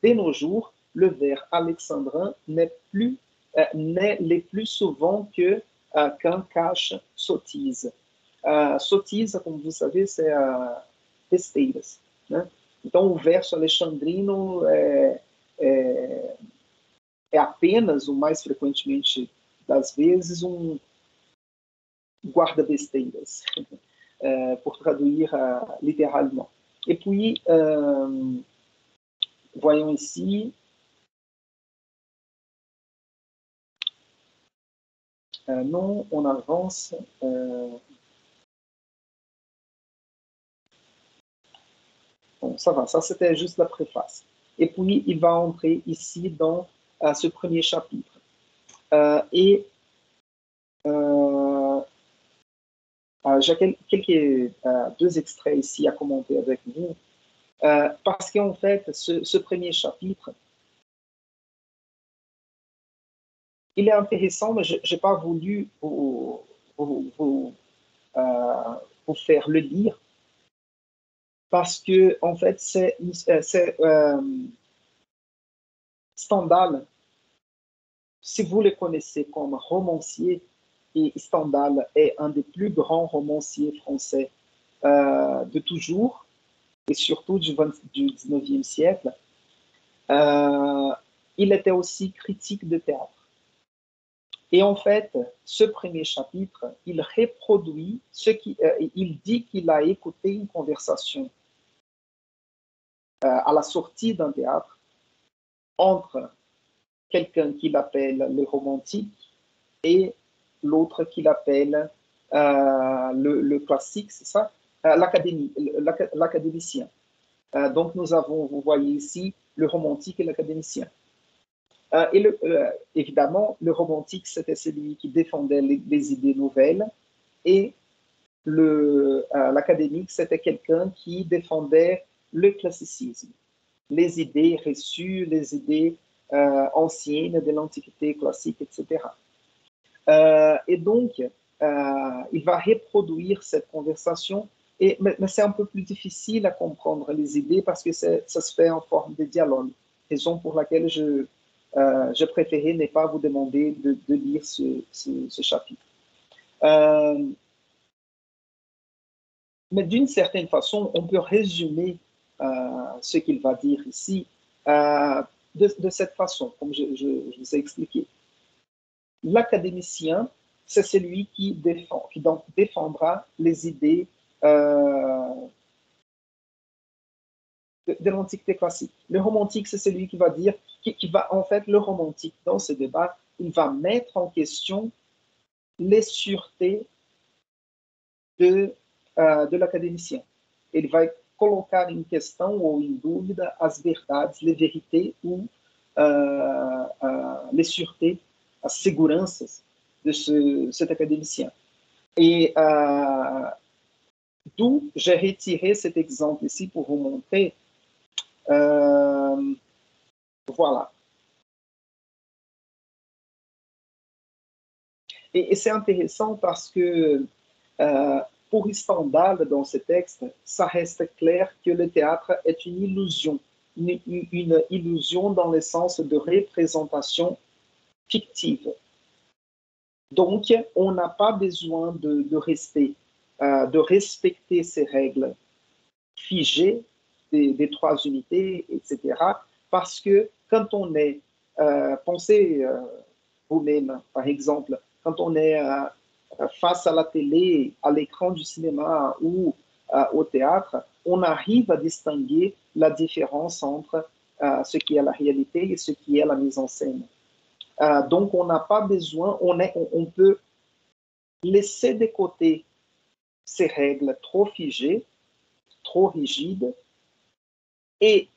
Dès nos jours, le vers alexandrin n'est les plus souvent qu'un cache sottise. Sottise, como vous savez, c'est besteiras. Né? Então, o verso alexandrino é apenas, o mais frequentemente das vezes, guarda-besteiras, pour traduire littéralement. Et puis, voyons ici, non, on avance. Bon, ça va, ça c'était juste la préface. Et puis, il va entrer ici dans ce premier chapitre. Et j'ai deux extraits ici à commenter avec vous, parce qu'en fait, ce premier chapitre, il est intéressant, mais je n'ai pas voulu vous faire le lire, parce que en fait, c'est Stendhal, si vous le connaissez comme romancier, et Stendhal est un des plus grands romanciers français de toujours, et surtout du 19e siècle, il était aussi critique de théâtre. Et en fait, ce premier chapitre, il reproduit il dit qu'il a écouté une conversation à la sortie d'un théâtre entre quelqu'un qu'il appelle le romantique et l'autre qu'il appelle le classique, c'est ça, l'académicien. Donc nous avons, vous voyez ici, le romantique et l'académicien. Évidemment, le romantique, c'était celui qui défendait les idées nouvelles, et l'académique, c'était quelqu'un qui défendait le classicisme, les idées reçues, les idées anciennes de l'Antiquité classique, etc. Et donc, il va reproduire cette conversation, mais c'est un peu plus difficile à comprendre les idées parce que ça se fait en forme de dialogue, raison pour laquelle je préférais ne pas vous demander de lire ce chapitre. Mais d'une certaine façon, on peut résumer ce qu'il va dire ici de cette façon, comme je vous ai expliqué. L'académicien, c'est celui qui défendra les idées de l'Antiquité classique. Le romantique, c'est celui qui va dire, qui va, en fait, le romantique, dans ce débat, il va mettre en question les sûretés de l'académicien. Ele vai colocar em questão ou em dúvida as verdades, les vérités ou les sûretés, as seguranças de cet académicien. Et d'où j'ai retiré cet exemple ici pour vous montrer. Voilà. Et c'est intéressant parce que pour Stendhal, dans ce texte, ça reste clair que le théâtre est une illusion dans le sens de représentation fictive. Donc, on n'a pas besoin de respecter ces règles figées des trois unités, etc. Parce que quand on est, pensez vous-même, par exemple, quand on est face à la télé, à l'écran du cinéma ou au théâtre, on arrive à distinguer la différence entre ce qui est la réalité et ce qui est la mise en scène. Donc, on n'a pas besoin, on peut laisser de côté ces règles trop figées, trop rigides, et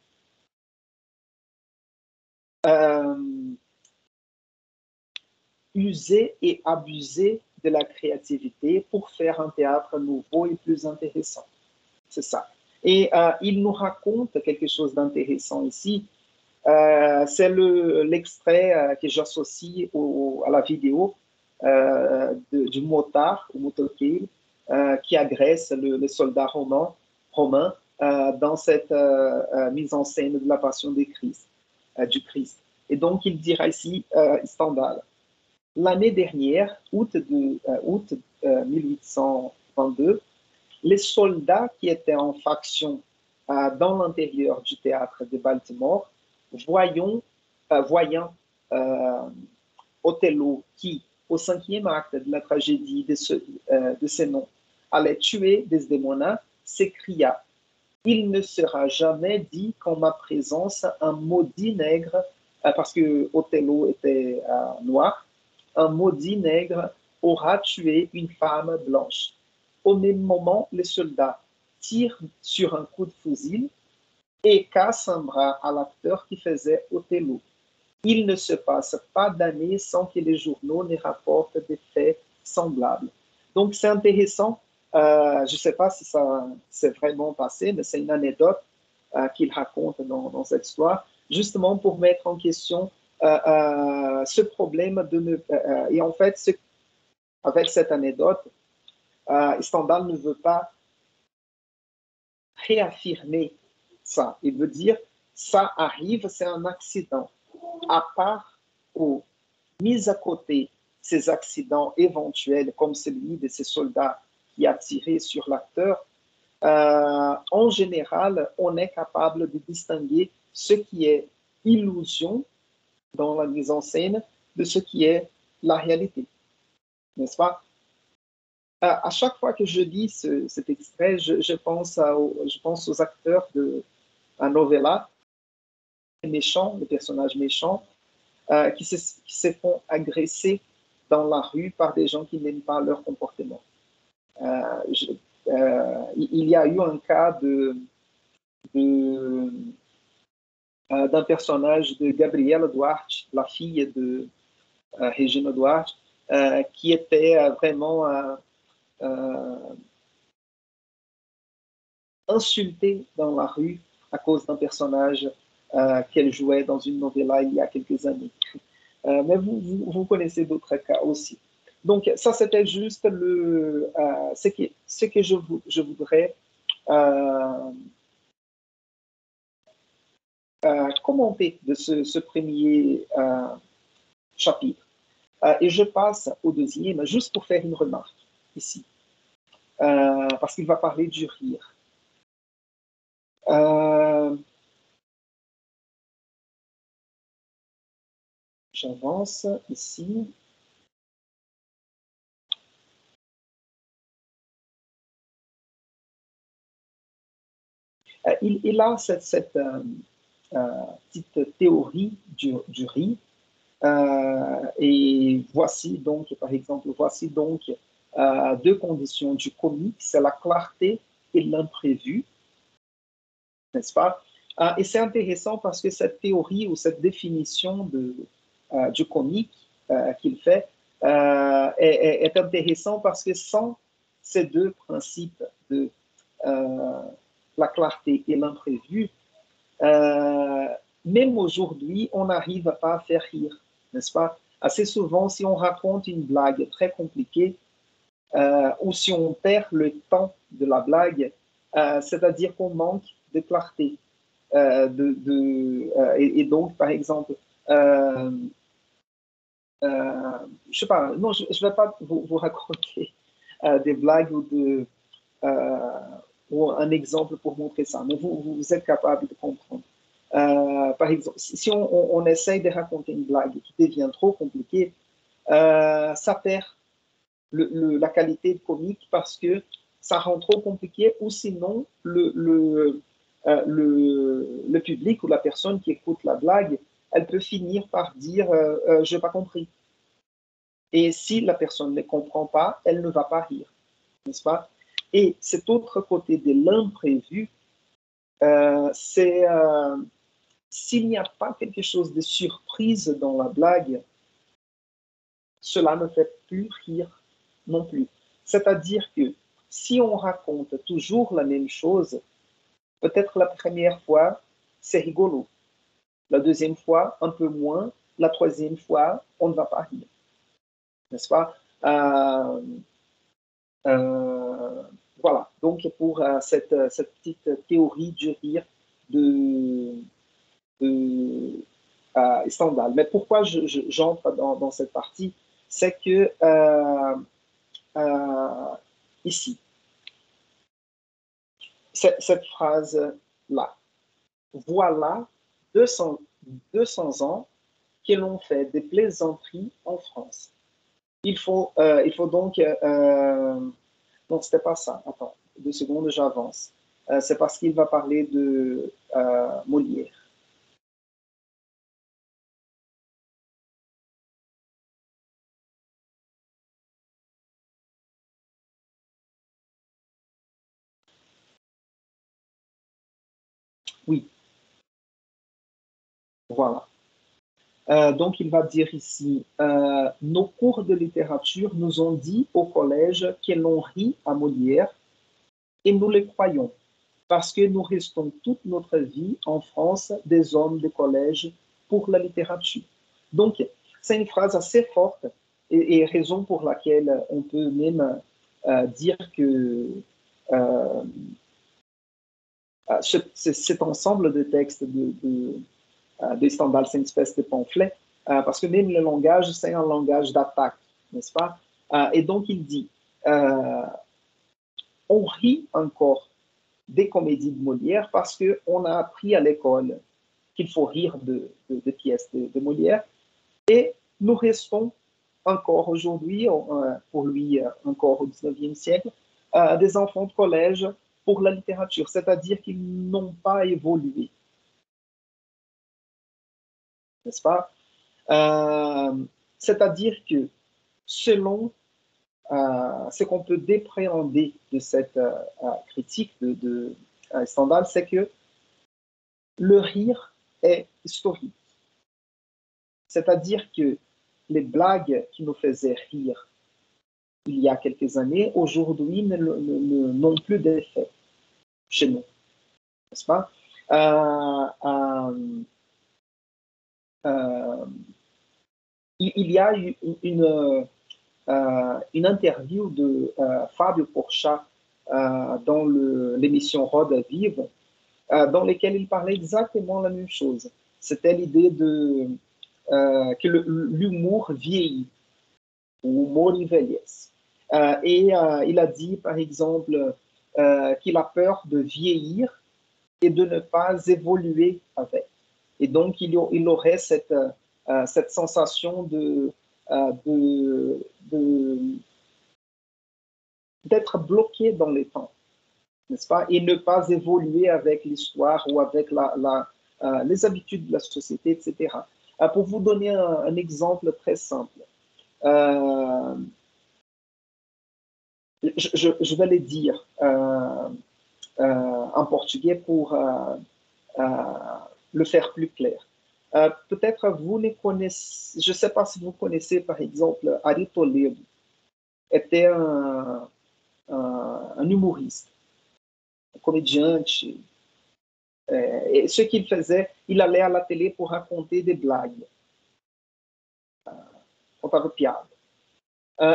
user et abuser de la créativité pour faire un théâtre nouveau et plus intéressant. C'est ça. Et il nous raconte quelque chose d'intéressant ici. C'est l'extrait que j'associe à la vidéo du motard, ou motoquet, qui agresse le soldat romain dans cette mise en scène de la passion du Christ. Et donc, il dira ici, Stendhal, l'année dernière, août 1822, les soldats qui étaient en faction dans l'intérieur du théâtre de Baltimore, voyant Othello qui, au 5e acte de la tragédie de ce nom, allait tuer Desdemona, s'écria « Il ne sera jamais dit qu'en ma présence un maudit nègre, parce que Othello était noir, un maudit nègre aura tué une femme blanche. » Au même moment, les soldats tirent sur un coup de fusil et cassent un bras à l'acteur qui faisait Othello. Il ne se passe pas d'année sans que les journaux ne rapportent des faits semblables. Donc, c'est intéressant. Je ne sais pas si ça s'est vraiment passé, mais c'est une anecdote qu'il raconte dans cette histoire, justement pour mettre en question ce problème de ne... et en fait, avec cette anecdote, Stendhal ne veut pas réaffirmer ça. Il veut dire, ça arrive, c'est un accident. À part ou mis à côté ces accidents éventuels, comme celui de ces soldats qui a tiré sur l'acteur, en général, on est capable de distinguer ce qui est illusion dans la mise en scène de ce qui est la réalité. N'est-ce pas? À chaque fois que je lis cet extrait, je pense aux acteurs de la novella, les personnages méchants, qui se font agresser dans la rue par des gens qui n'aiment pas leur comportement. Il y a eu un cas d'un personnage de Gabriela Duarte, la fille de Regina Duarte, qui était vraiment insultée dans la rue à cause d'un personnage qu'elle jouait dans une novella il y a quelques années. Mais vous connaissez d'autres cas aussi. Donc, ça, c'était juste ce que je voudrais commenter de ce premier chapitre. Et je passe au deuxième, juste pour faire une remarque ici, parce qu'il va parler du rire. J'avance ici. il a cette petite théorie du riz. Et voici donc, par exemple, deux conditions du comique, c'est la clarté et l'imprévu, n'est-ce pas? Et c'est intéressant parce que cette théorie ou cette définition du comique qu'il fait est intéressant parce que sans ces deux principes de la clarté et l'imprévu, même aujourd'hui, on n'arrive pas à faire rire, n'est-ce pas? Assez souvent, si on raconte une blague très compliquée, ou si on perd le temps de la blague, c'est-à-dire qu'on manque de clarté. Et donc, par exemple, je sais pas, non, je ne vais pas vous raconter des blagues ou un exemple pour montrer ça, mais vous êtes capable de comprendre. Par exemple, si on essaye de raconter une blague qui devient trop compliquée, ça perd la qualité comique parce que ça rend trop compliqué, ou sinon le public ou la personne qui écoute la blague, elle peut finir par dire je n'ai pas compris. Et si la personne ne comprend pas, elle ne va pas rire, n'est-ce pas? Et cet autre côté de l'imprévu, c'est s'il n'y a pas quelque chose de surprise dans la blague, cela ne fait plus rire non plus. C'est-à-dire que si on raconte toujours la même chose, peut-être la première fois, c'est rigolo. La deuxième fois, un peu moins. La troisième fois, on ne va pas rire. N'est-ce pas? Voilà. Donc, pour cette petite théorie du rire de Stendhal. Mais pourquoi j'entre dans cette partie? C'est que ici, cette phrase-là, voilà 200 ans que l'on fait des plaisanteries en France. Il faut donc... non, c'était pas ça. Attends, 2 secondes, j'avance. C'est parce qu'il va parler de Molière. Oui, voilà. Donc, il va dire ici, nos cours de littérature nous ont dit au collège que l'on rit à Molière et nous le croyons, parce que nous restons toute notre vie en France des hommes de collège pour la littérature. Donc, c'est une phrase assez forte et raison pour laquelle on peut même dire que cet ensemble de textes de Stendhal, c'est une espèce de pamphlet, parce que même le langage, c'est un langage d'attaque, n'est-ce pas? Et donc, il dit, on rit encore des comédies de Molière parce qu'on a appris à l'école qu'il faut rire de pièces de Molière, et nous restons encore aujourd'hui, pour lui encore au XIXe siècle, des enfants de collège pour la littérature, c'est-à-dire qu'ils n'ont pas évolué, n'est-ce pas? C'est-à-dire que selon ce qu'on peut dépréhender de cette critique de Stendhal, c'est que le rire est historique. C'est-à-dire que les blagues qui nous faisaient rire il y a quelques années, aujourd'hui, n'ont plus d'effet chez nous, n'est-ce pas? Il y a une interview de Fabio Porchat dans l'émission Rode à vivre, dans laquelle il parlait exactement la même chose. C'était l'idée que l'humour vieillit, ou l'humour envelhece. Et il a dit, par exemple, qu'il a peur de vieillir et de ne pas évoluer avec. Et donc, il aurait cette sensation d'être bloqué dans les temps. n'est-ce pas? Et ne pas évoluer avec l'histoire ou avec les habitudes de la société, etc. Pour vous donner un exemple très simple, je vais le dire en portugais pour le faire plus clair. Peut-être vous ne connaissez, je ne sais pas si vous connaissez par exemple Ari Toledo, était un humoriste, un comediante. Et ce qu'il faisait, il allait à la télé pour raconter des blagues, contava piada.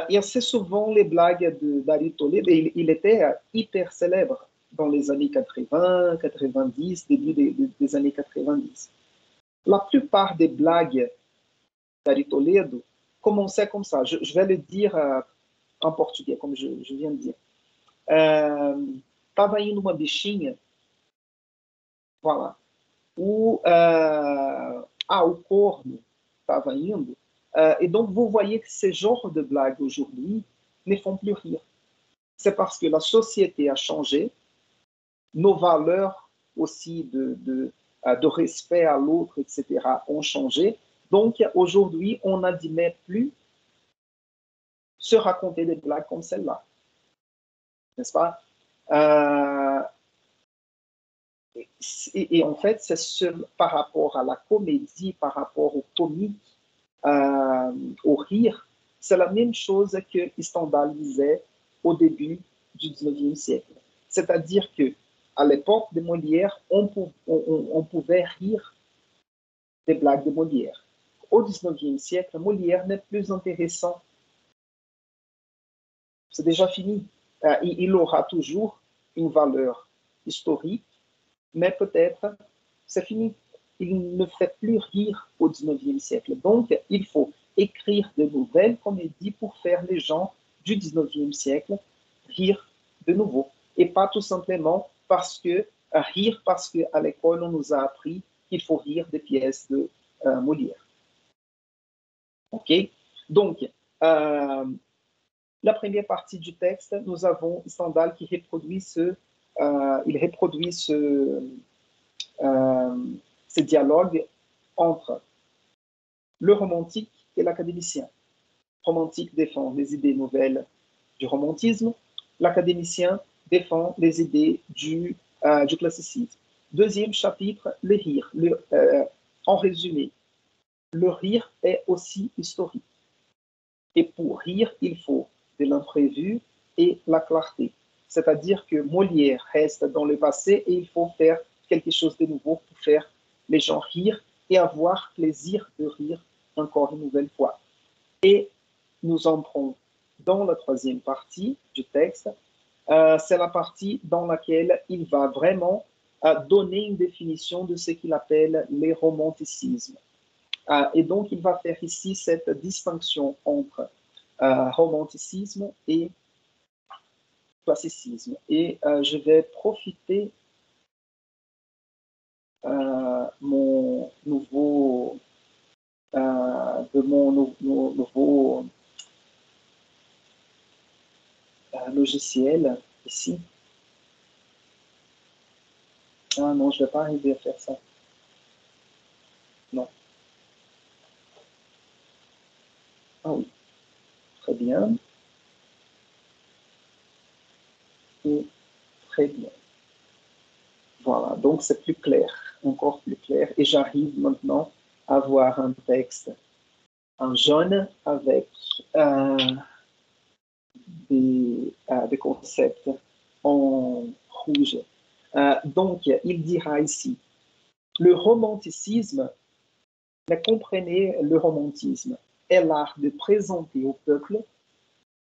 Et assez souvent, les blagues d'Ari Toledo, il était hyper célèbre dans les années 80, 90, début des années 90. La plupart des blagues d'Ari Toledo commençaient comme ça. Je vais le dire en portugais, comme je viens de dire. Estava indo uma bichinha, voilà, o corno estava indo. Et donc, vous voyez que ces genres de blagues aujourd'hui ne font plus rire. C'est parce que la société a changé, nos valeurs aussi de respect à l'autre, etc., ont changé. Donc, aujourd'hui, on n'admet plus se raconter des blagues comme celle-là. N'est-ce pas? Et en fait, c'est par rapport à la comédie, par rapport au comique, au rire, c'est la même chose que Stendhal disait au début du 19e siècle. C'est-à-dire que à l'époque de Molière, on pouvait rire des blagues de Molière. Au 19e siècle, Molière n'est plus intéressant. C'est déjà fini. Il aura toujours une valeur historique, mais peut-être c'est fini. Il ne fait plus rire au 19e siècle. Donc, il faut écrire de nouvelles comédies pour faire les gens du 19e siècle rire de nouveau. Et pas tout simplement rire parce qu'à l'école, on nous a appris qu'il faut rire des pièces de Molière. OK? Donc, la première partie du texte, nous avons Stendhal qui reproduit ce dialogue entre le romantique et l'académicien. Le romantique défend les idées nouvelles du romantisme, l'académicien défend les idées du classicisme. Deuxième chapitre, le rire. En résumé, le rire est aussi historique. Et pour rire, il faut de l'imprévu et la clarté. C'est-à-dire que Molière reste dans le passé et il faut faire quelque chose de nouveau pour faire les gens rire et avoir plaisir de rire encore une nouvelle fois. Et nous entrons dans la troisième partie du texte. C'est la partie dans laquelle il va vraiment donner une définition de ce qu'il appelle les romanticismes. Et donc, il va faire ici cette distinction entre romanticisme et classicisme. Et je vais profiter de mon nouveau logiciel ici. Ah non, je ne vais pas arriver à faire ça. Non. Ah oui. Très bien. Et très bien. Voilà, donc c'est plus clair, encore plus clair. Et j'arrive maintenant à avoir un texte en jaune avec des concepts en rouge. Donc, il dira ici, le romanticisme, comprenez le romantisme, est l'art de présenter au peuple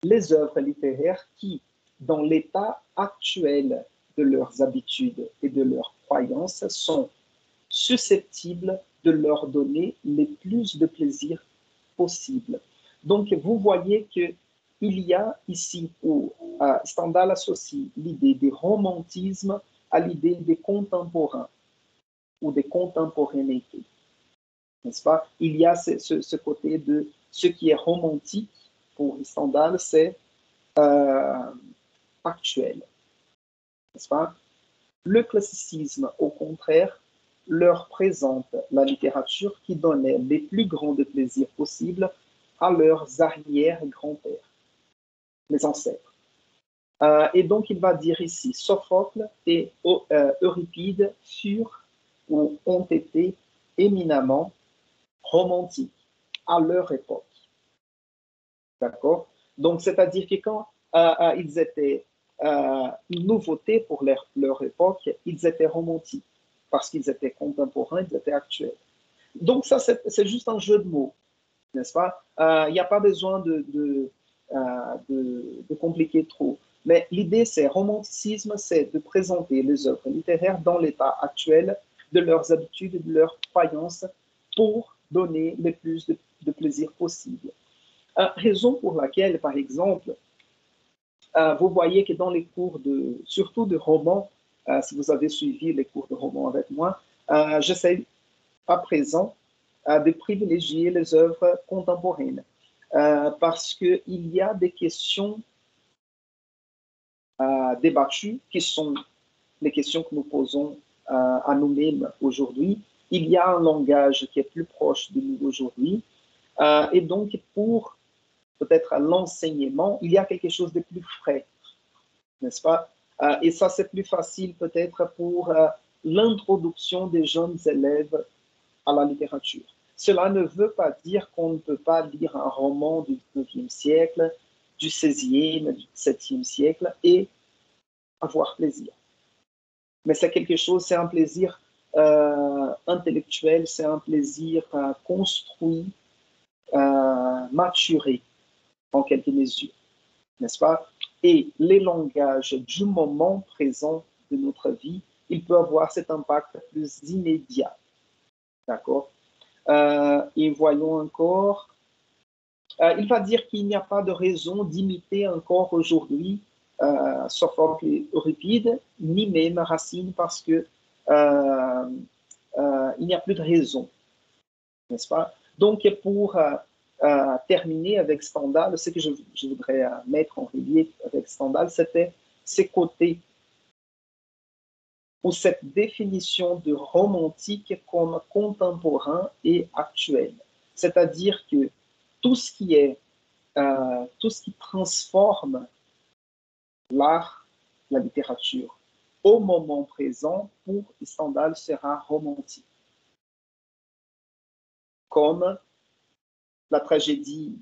les œuvres littéraires qui, dans l'état actuel de leurs habitudes et de leurs croyances, sont susceptibles de leur donner le plus de plaisir possible. Donc, vous voyez qu'il y a ici où Stendhal associe l'idée du romantisme à l'idée des contemporains ou des contemporanéités. N'est-ce pas? Il y a ce côté de ce qui est romantique pour Stendhal, c'est actuel. n'est-ce pas? Le classicisme, au contraire, leur présente la littérature qui donnait les plus grands plaisirs possibles à leurs arrière-grands-pères, les ancêtres. Et donc, il va dire ici, Sophocle et Euripide furent ou ont été éminemment romantiques à leur époque. D'accord? Donc, c'est-à-dire que quand ils étaient une nouveauté pour leur époque, ils étaient romantiques parce qu'ils étaient contemporains, ils étaient actuels. Donc, ça, c'est juste un jeu de mots, n'est-ce pas? Il n'y a pas besoin de compliquer trop. Mais l'idée, c'est romanticisme, c'est de présenter les œuvres littéraires dans l'état actuel de leurs habitudes et de leurs croyances pour donner le plus de plaisir possible. Raison pour laquelle, par exemple, vous voyez que dans les cours surtout de romans, si vous avez suivi les cours de romans avec moi, j'essaie à présent de privilégier les œuvres contemporaines parce qu'il y a des questions débattues qui sont les questions que nous posons à nous-mêmes aujourd'hui. Il y a un langage qui est plus proche de nous aujourd'hui et donc pour peut-être à l'enseignement, il y a quelque chose de plus frais, n'est-ce pas? Et ça, c'est plus facile peut-être pour l'introduction des jeunes élèves à la littérature. Cela ne veut pas dire qu'on ne peut pas lire un roman du 19e siècle, du 16e, du 17e siècle et avoir plaisir. Mais c'est quelque chose, c'est un plaisir intellectuel, c'est un plaisir construit, maturé en quelque mesure, n'est-ce pas? Et les langages du moment présent de notre vie, il peut avoir cet impact plus immédiat, d'accord? Et voyons encore, il va dire qu'il n'y a pas de raison d'imiter encore aujourd'hui Sophocle et Euripide, ni même Racine, parce que il n'y a plus de raison, n'est-ce pas? Donc, pour terminer avec Stendhal, ce que je voudrais mettre en relief avec Stendhal, c'était ces côtés ou cette définition de romantique comme contemporain et actuel. C'est-à-dire que tout ce qui transforme l'art, la littérature, au moment présent, pour Stendhal, sera romantique. Comme la tragédie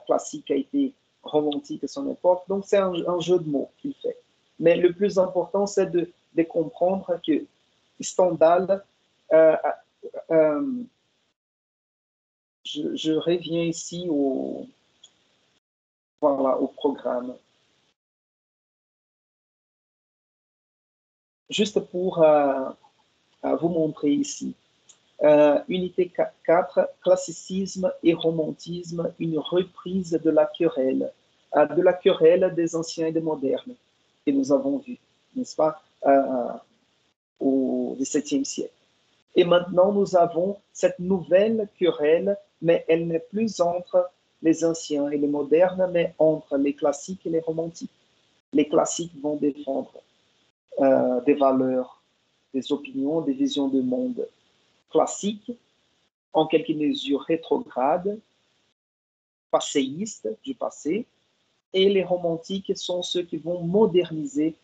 classique a été romantique à son époque. Donc, c'est un jeu de mots qu'il fait. Mais le plus important, c'est de comprendre que Stendhal, je reviens ici au programme. Juste pour vous montrer ici. Unité 4, classicisme et romantisme, une reprise de la querelle des anciens et des modernes, que nous avons vu, n'est-ce pas, au XVIIe siècle. Et maintenant, nous avons cette nouvelle querelle, mais elle n'est plus entre les anciens et les modernes, mais entre les classiques et les romantiques. Les classiques vont défendre des valeurs, des opinions, des visions du monde classiques, en quelque mesure rétrogrades, passéistes du passé, et les romantiques sont ceux qui vont moderniser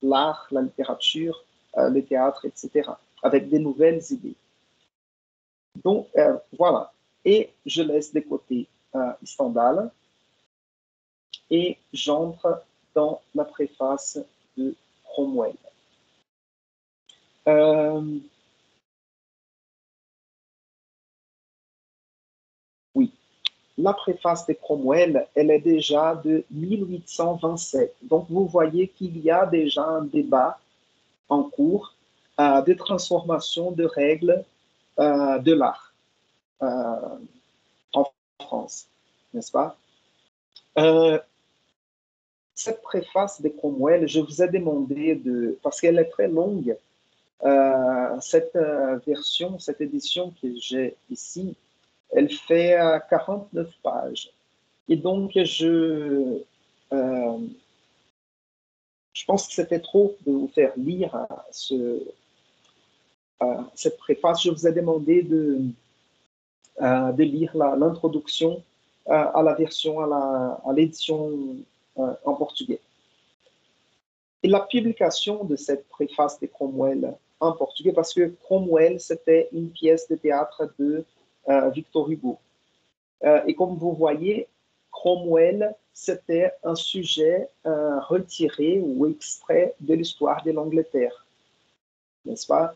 l'art, la littérature, le théâtre, etc., avec des nouvelles idées. Donc, voilà. Et je laisse de côté Stendhal et j'entre dans la préface de Cromwell. Oui, la préface de Cromwell, elle est déjà de 1827. Donc, vous voyez qu'il y a déjà un débat en cours de transformation de règles de l'art en France, n'est-ce pas? Cette préface de Cromwell, je vous ai demandé parce qu'elle est très longue, cette version, cette édition que j'ai ici, elle fait 49 pages. Et donc, je je pense que c'était trop de vous faire lire cette préface. Je vous ai demandé de lire l'introduction à la version, à l'édition en portugais. Et la publication de cette préface de Cromwell en portugais, parce que Cromwell, c'était une pièce de théâtre de Victor Hugo. Et comme vous voyez, Cromwell, c'était un sujet retiré ou extrait de l'histoire de l'Angleterre, n'est-ce pas?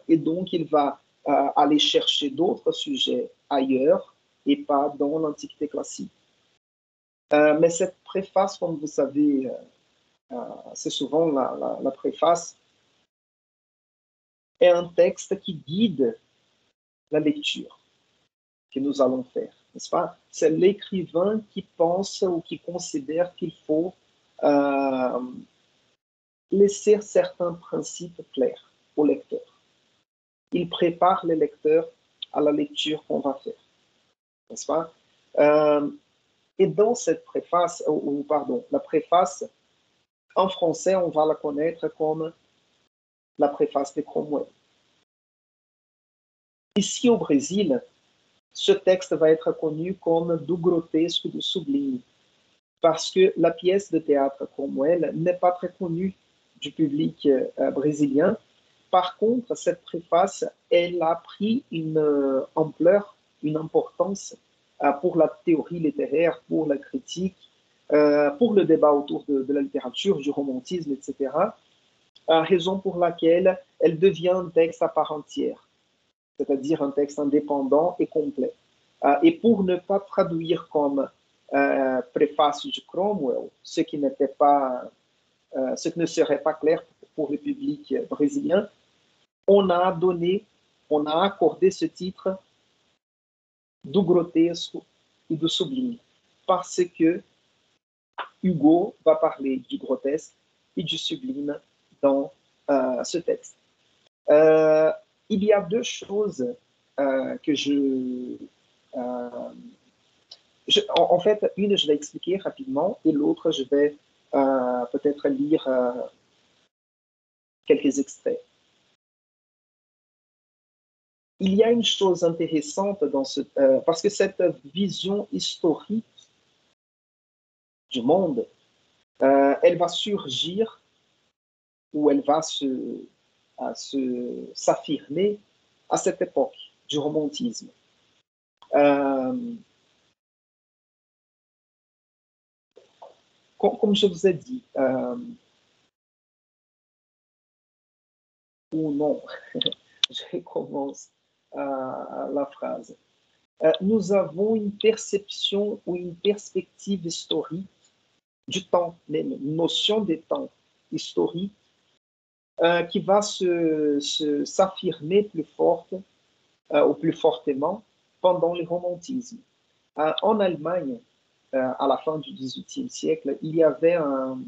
Et donc, il va aller chercher d'autres sujets ailleurs et pas dans l'Antiquité classique. Mais cette préface, comme vous savez, c'est souvent la préface, est un texte qui guide la lecture que nous allons faire, n'est-ce pas? C'est l'écrivain qui pense ou qui considère qu'il faut laisser certains principes clairs au lecteur. Il prépare le lecteur à la lecture qu'on va faire, n'est-ce pas? Et dans cette préface, la préface, en français, on va la connaître comme la préface de Cromwell. Ici au Brésil, ce texte va être connu comme du grotesque, du sublime, parce que la pièce de théâtre Cromwell n'est pas très connue du public brésilien. Par contre, cette préface, elle a pris une ampleur, une importance pour la théorie littéraire, pour la critique, pour le débat autour de la littérature, du romantisme, etc. Raison pour laquelle elle devient un texte à part entière, c'est-à-dire un texte indépendant et complet. Et pour ne pas traduire comme préface de Cromwell, ce qui ne serait pas clair pour le public brésilien, on a accordé ce titre du grotesque et du sublime, parce que Hugo va parler du grotesque et du sublime dans ce texte. Il y a deux choses que en fait, une, je vais expliquer rapidement, et l'autre, je vais peut-être lire quelques extraits. Il y a une chose intéressante dans parce que cette vision historique du monde, elle va surgir ou elle va s'affirmer à cette époque du romantisme. Comme je vous ai dit, ou non, je recommence la phrase. Nous avons une perception ou une perspective historique du temps, même une notion des temps historiques qui va s'affirmer plus forte ou plus fortement pendant le romantisme. En Allemagne, à la fin du XVIIIe siècle, il y avait un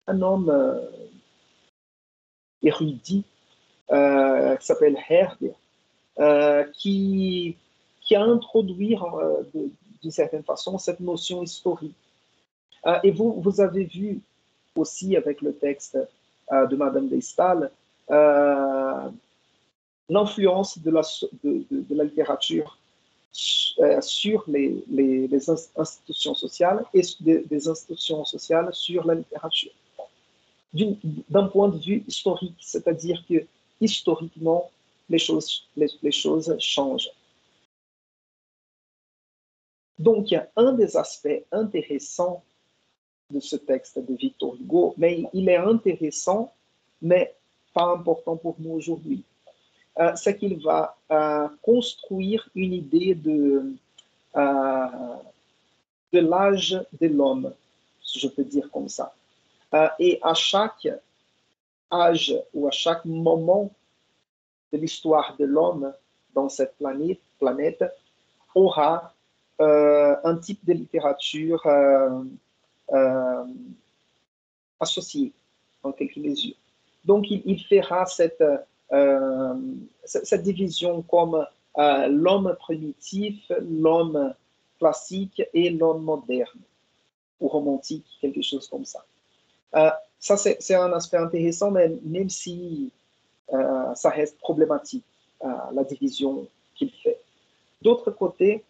homme érudit qui s'appelle Herder, qui a introduit d'une certaine façon cette notion historique. Et vous avez vu aussi avec le texte de Madame de Staël l'influence de la littérature sur les institutions sociales et des institutions sociales sur la littérature. D'un point de vue historique, c'est-à-dire que historiquement, les choses changent. Donc, il y a un des aspects intéressants de ce texte de Victor Hugo, mais il est intéressant, mais pas important pour nous aujourd'hui. C'est qu'il va construire une idée de l'âge de l'homme, si je peux dire comme ça. Et à chaque âge ou à chaque moment de l'histoire de l'homme dans cette planète aura un type de littérature associé en quelque mesure. Donc, il fera cette division comme l'homme primitif, l'homme classique et l'homme moderne, ou romantique, quelque chose comme ça. Ça, c'est un aspect intéressant, même si ça reste problématique, la division qu'il fait. D'autre côté,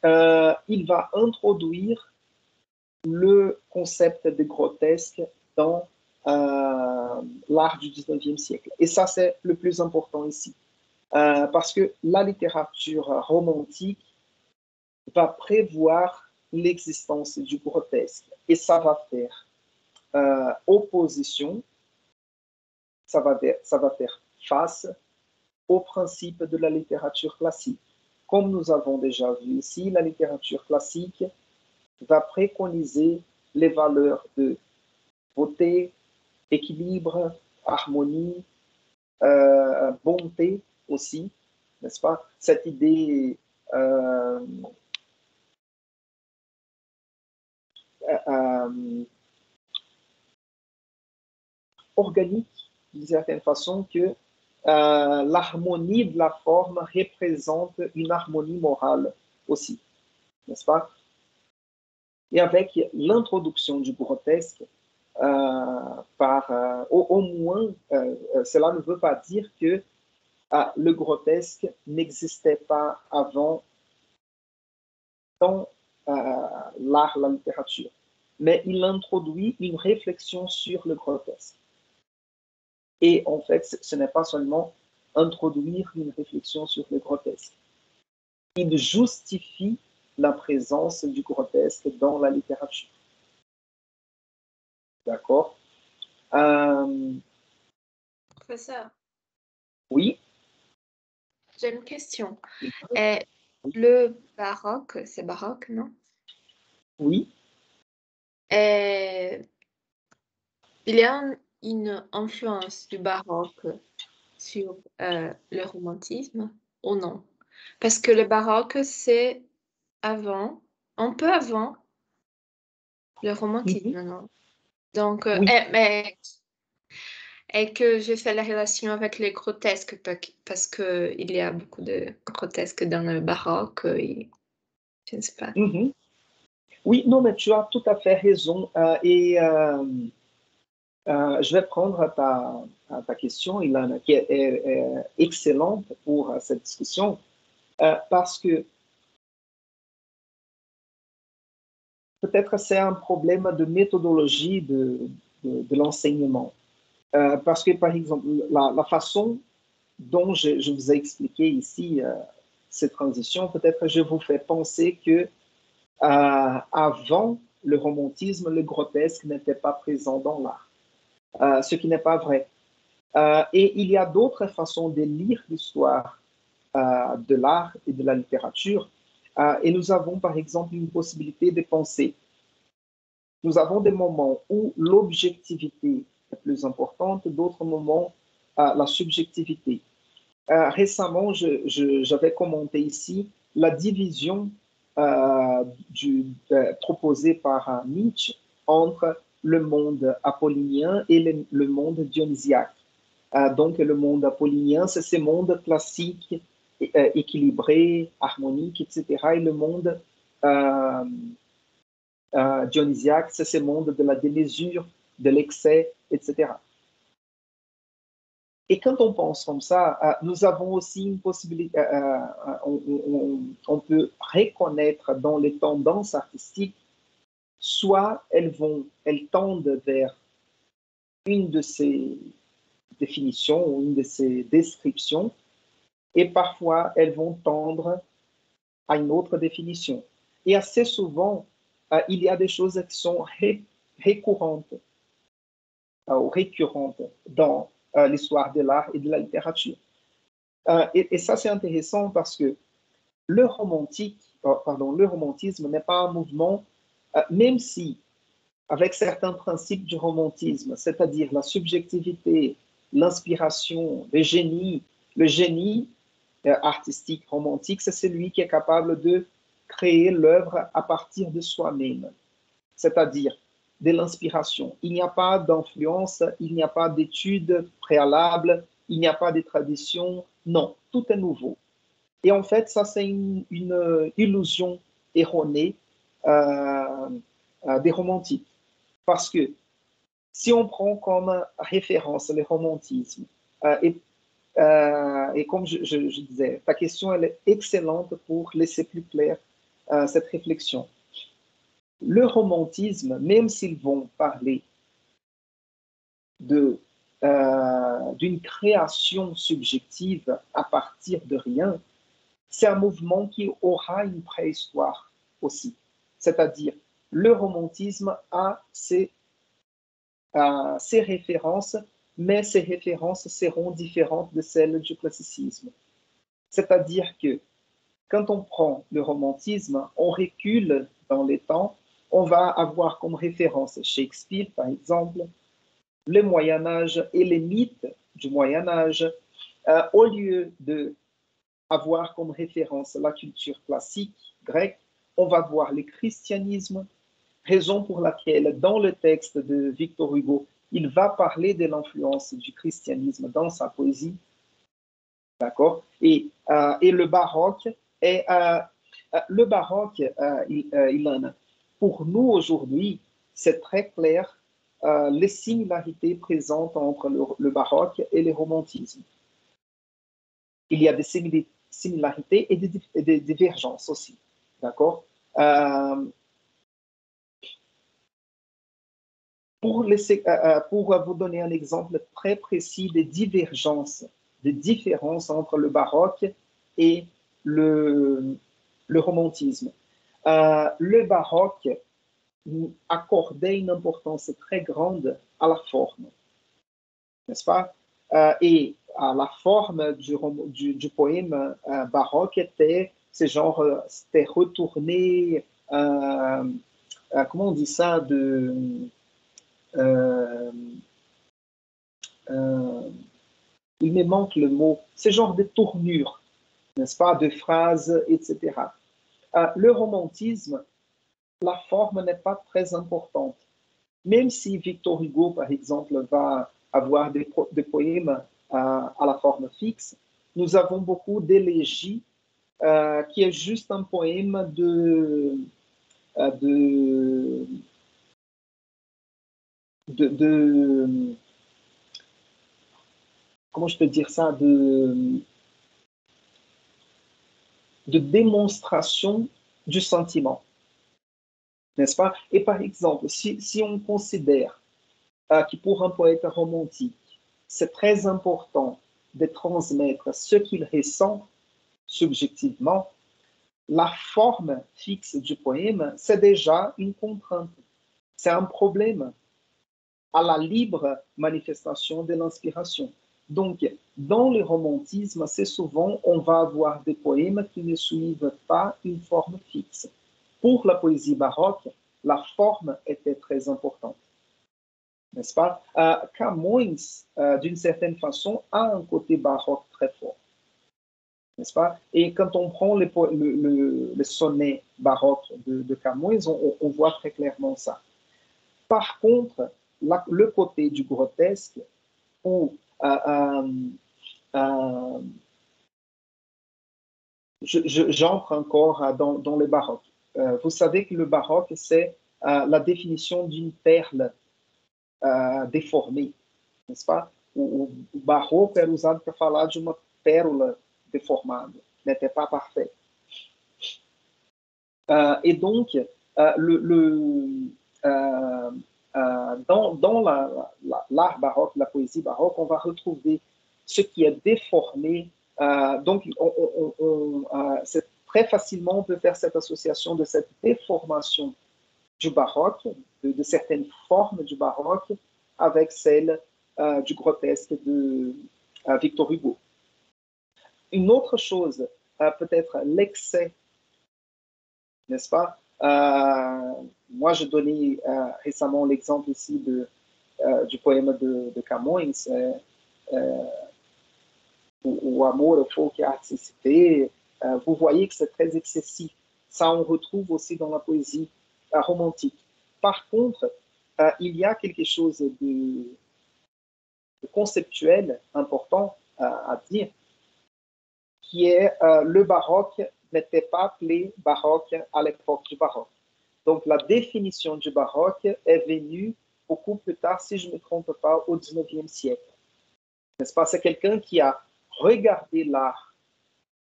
il va introduire le concept de grotesque dans l'art du 19e siècle. Et ça, c'est le plus important ici. Parce que la littérature romantique va prévoir l'existence du grotesque. Et ça va faire opposition, ça va faire face au principe de la littérature classique. Comme nous avons déjà vu ici, la littérature classique va préconiser les valeurs de beauté, équilibre, harmonie, bonté aussi, n'est-ce pas? Cette idée organique, d'une certaine façon, que l'harmonie de la forme représente une harmonie morale aussi, n'est-ce pas? Et avec l'introduction du grotesque, au moins, cela ne veut pas dire que le grotesque n'existait pas avant dans l'art, la littérature, mais il introduit une réflexion sur le grotesque. Et en fait, ce n'est pas seulement introduire une réflexion sur le grotesque. Il justifie la présence du grotesque dans la littérature. D'accord? Professeur, Oui? j'ai une question. Le baroque, c'est baroque, non? Oui? Il y a une influence du baroque sur le romantisme ou non? Parce que le baroque, c'est avant, un peu avant le romantisme, non? Donc, Oui. et que je fais la relation avec les grotesques parce qu'il y a beaucoup de grotesques dans le baroque et je ne sais pas. Oui, non, mais tu as tout à fait raison. Je vais prendre ta question, Ilana, qui est excellente pour cette discussion, parce que peut-être c'est un problème de méthodologie de l'enseignement. Parce que, par exemple, la façon dont je vous ai expliqué ici cette transition, peut-être je vous fais penser que avant le romantisme, le grotesque n'était pas présent dans l'art, ce qui n'est pas vrai. Et il y a d'autres façons de lire l'histoire de l'art et de la littérature. Et nous avons, par exemple, une possibilité de penser. Nous avons des moments où l'objectivité est plus importante, d'autres moments, la subjectivité. Récemment, j'avais commenté ici la division proposée par Nietzsche entre le monde apollinien et le monde dionysiaque. Donc, le monde apollinien, c'est ce monde classique, équilibré, harmonique, etc. Et le monde dionysiaque, c'est ce monde de la démesure, de l'excès, etc. Et quand on pense comme ça, nous avons aussi une possibilité, on peut reconnaître dans les tendances artistiques, soit elles tendent vers une de ces définitions ou une de ces descriptions, et parfois elles vont tendre à une autre définition. Et assez souvent, il y a des choses qui sont récurrentes ou récurrentes dans l'histoire de l'art et de la littérature. Et ça, c'est intéressant parce que le romantisme n'est pas un mouvement, même si, avec certains principes du romantisme, c'est-à-dire la subjectivité, l'inspiration, le génie artistique romantique, c'est celui qui est capable de créer l'œuvre à partir de soi-même, c'est-à-dire de l'inspiration. Il n'y a pas d'influence, il n'y a pas d'études préalables, il n'y a pas de tradition. Non, tout est nouveau. Et en fait, ça, c'est une illusion erronée des romantiques. Parce que si on prend comme référence le romantisme, et comme je disais, ta question elle est excellente pour laisser plus clair cette réflexion. Le romantisme, même s'ils vont parler d'une création subjective à partir de rien, c'est un mouvement qui aura une préhistoire aussi. C'est-à-dire, le romantisme a ses références, mais ces références seront différentes de celles du classicisme. C'est-à-dire que quand on prend le romantisme, on recule dans les temps, on va avoir comme référence Shakespeare, par exemple, le Moyen-Âge et les mythes du Moyen-Âge, au lieu d'avoir comme référence la culture classique grecque, on va voir le christianisme, raison pour laquelle dans le texte de Victor Hugo, il va parler de l'influence du christianisme dans sa poésie, d'accord? Et le baroque, Ilana, pour nous aujourd'hui, c'est très clair les similarités présentes entre le baroque et le romantisme. Il y a des similarités et des divergences aussi, d'accord? Pour vous donner un exemple très précis des divergences, des différences entre le baroque et le romantisme. Le baroque accordait une importance très grande à la forme, n'est-ce pas? Et la forme du poème baroque c'était retourné, comment on dit ça, il me manque le mot, ce genre de tournure, n'est-ce pas, de phrases, etc. Le romantisme, la forme n'est pas très importante. Même si Victor Hugo, par exemple, va avoir des poèmes à la forme fixe, nous avons beaucoup d'élégies qui est juste un poème comment je peux dire ça, de démonstration du sentiment, n'est-ce pas? Et par exemple, si on considère que pour un poète romantique, c'est très important de transmettre ce qu'il ressent subjectivement, la forme fixe du poème, c'est déjà une contrainte, c'est un problème à la libre manifestation de l'inspiration. Donc, dans le romantisme, assez souvent, on va avoir des poèmes qui ne suivent pas une forme fixe. Pour la poésie baroque, la forme était très importante, n'est-ce pas? Camões, d'une certaine façon, a un côté baroque très fort, n'est-ce pas? Et quand on prend le sonnet baroque de Camões, on voit très clairement ça. Par contre, le côté du grotesque, où j'entre encore dans le baroque. Vous savez que le baroque, c'est la définition d'une perle déformée, n'est-ce pas? O barroco era usado para falar de uma pérola déformada, n'était pas parfait. Et donc, dans l'art baroque, la poésie baroque, on va retrouver ce qui est déformé. Donc, c'est très facilement, on peut faire cette association de cette déformation du baroque, de certaines formes du baroque, avec celle du grotesque de Victor Hugo. Une autre chose, peut-être l'excès, n'est-ce pas? Moi, je donnais récemment l'exemple ici du poème de Camões, o amor, o fogo e a artisticité. Vous voyez que c'est très excessif. Ça, on retrouve aussi dans la poésie romantique. Par contre, il y a quelque chose de conceptuel important à dire, qui est le baroque n'était pas appelé baroque à l'époque du baroque. Donc, la définition du baroque est venue beaucoup plus tard, si je ne me trompe pas, au 19e siècle. N'est-ce pas? C'est quelqu'un qui a regardé l'art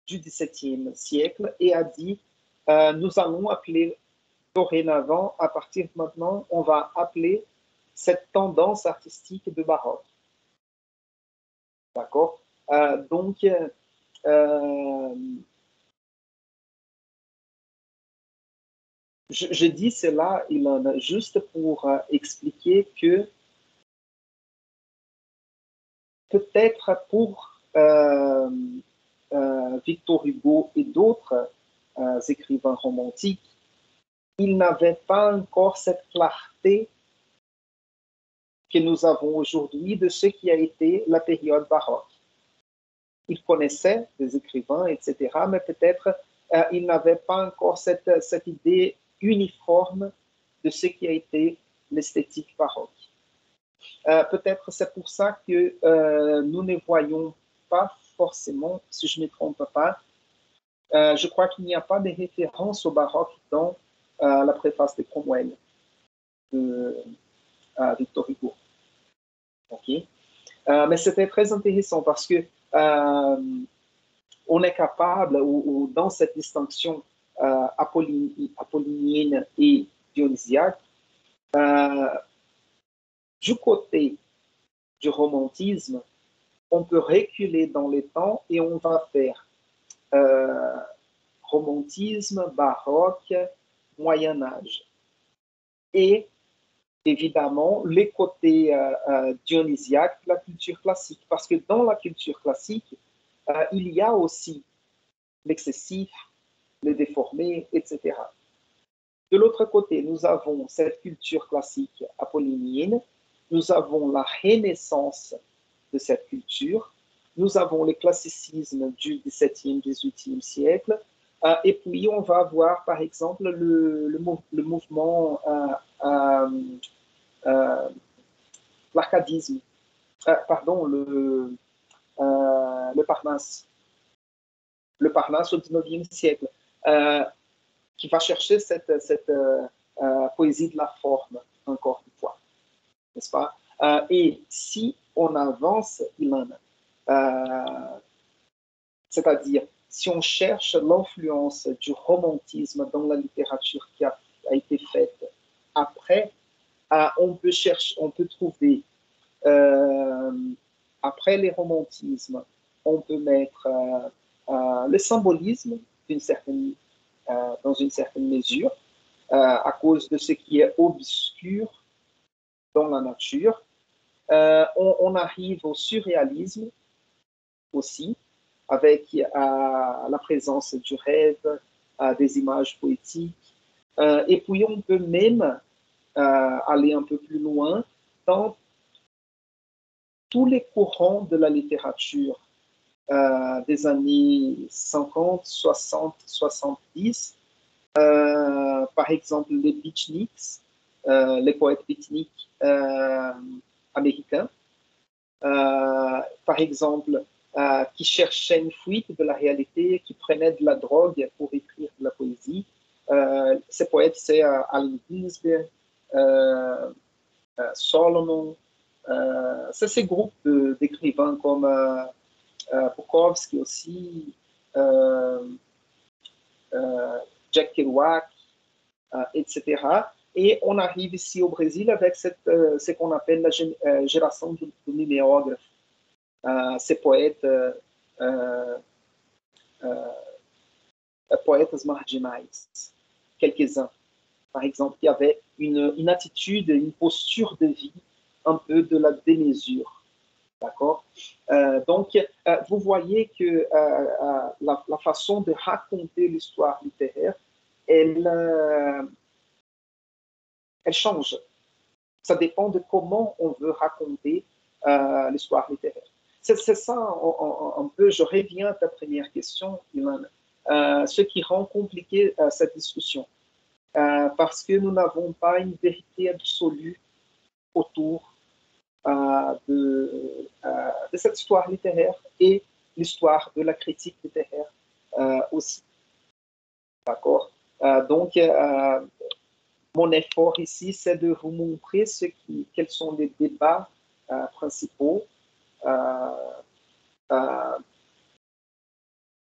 du 17e siècle et a dit, nous allons appeler dorénavant, à partir de maintenant, on va appeler cette tendance artistique de baroque. D'accord? Donc, je dis cela, Ilan, juste pour expliquer que peut-être pour Victor Hugo et d'autres écrivains romantiques, ils n'avaient pas encore cette clarté que nous avons aujourd'hui de ce qui a été la période baroque. Ils connaissaient des écrivains, etc., mais peut-être ils n'avaient pas encore cette idée uniforme de ce qui a été l'esthétique baroque. Peut-être c'est pour ça que nous ne voyons pas forcément, si je ne me trompe pas, je crois qu'il n'y a pas de référence au baroque dans la préface de Cromwell de Victor Hugo. Okay. Mais c'était très intéressant parce que on est capable, ou dans cette distinction apollinienne et dionysiaque, du côté du romantisme, on peut reculer dans les temps et on va faire romantisme, baroque, Moyen-Âge. Et évidemment, les côtés dionysiaques, la culture classique. Parce que dans la culture classique, il y a aussi l'excessif, le déformé, etc. De l'autre côté, nous avons cette culture classique apollinienne, nous avons la renaissance de cette culture, nous avons le classicisme du XVIIe, XVIIIe siècle, et puis on va avoir par exemple le mouvement, l'arcadisme, pardon, le Parnasse. Le Parnasse au XIXe siècle, qui va chercher cette poésie de la forme, encore une fois, n'est-ce pas? Et si on avance, Ilan, c'est-à-dire si on cherche l'influence du romantisme dans la littérature qui a été faite après, on peut trouver, après les romantismes, on peut mettre le symbolisme dans une certaine mesure, à cause de ce qui est obscur dans la nature. On arrive au surréalisme aussi, avec la présence du rêve, des images poétiques. Et puis on peut même aller un peu plus loin dans tous les courants de la littérature des années 50, 60, 70. Par exemple, les beatniks, les poètes beatniks américains, par exemple, qui cherchaient une fuite de la réalité, qui prenaient de la drogue pour écrire de la poésie. Ces poètes, c'est Allen Ginsberg, Solomon, c'est ces groupes d'écrivains comme Bukowski aussi, Jack Kerouac, etc. Et on arrive ici au Brésil avec ce qu'on appelle la génération du miméographe. Ces poètes, poètes marginais, quelques-uns, par exemple, qui avaient une attitude, une posture de vie un peu de la démesure. D'accord? Donc, vous voyez que la façon de raconter l'histoire littéraire, elle change. Ça dépend de comment on veut raconter l'histoire littéraire. C'est ça un peu, je reviens à ta première question, Ilan, ce qui rend compliqué cette discussion. Parce que nous n'avons pas une vérité absolue autour de cette histoire littéraire et l'histoire de la critique littéraire aussi. D'accord? Donc, mon effort ici, c'est de vous montrer quels sont les débats principaux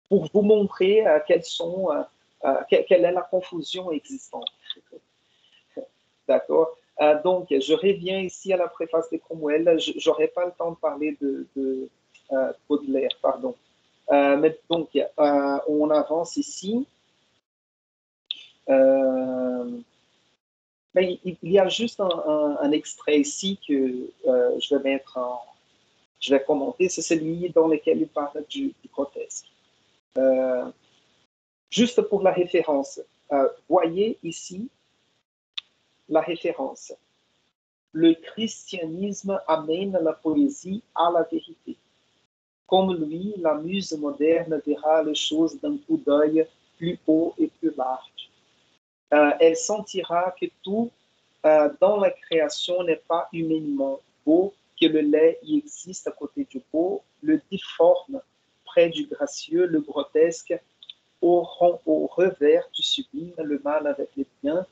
pour vous montrer quelle est la confusion existante. D'accord? Donc, je reviens ici à la préface de Cromwell. Je n'aurai pas le temps de parler de Baudelaire, pardon. Mais donc, on avance ici. Mais il y a juste un extrait ici que je vais commenter. C'est celui dans lequel il parle du grotesque. Juste pour la référence, voyez ici la référence. Le christianisme amène la poésie à la vérité. Comme lui, la muse moderne verra les choses d'un coup d'œil plus haut et plus large. Elle sentira que tout dans la création n'est pas humainement beau, que le laid y existe à côté du beau, le difforme près du gracieux, le grotesque au revers du sublime, le mal avec le bien,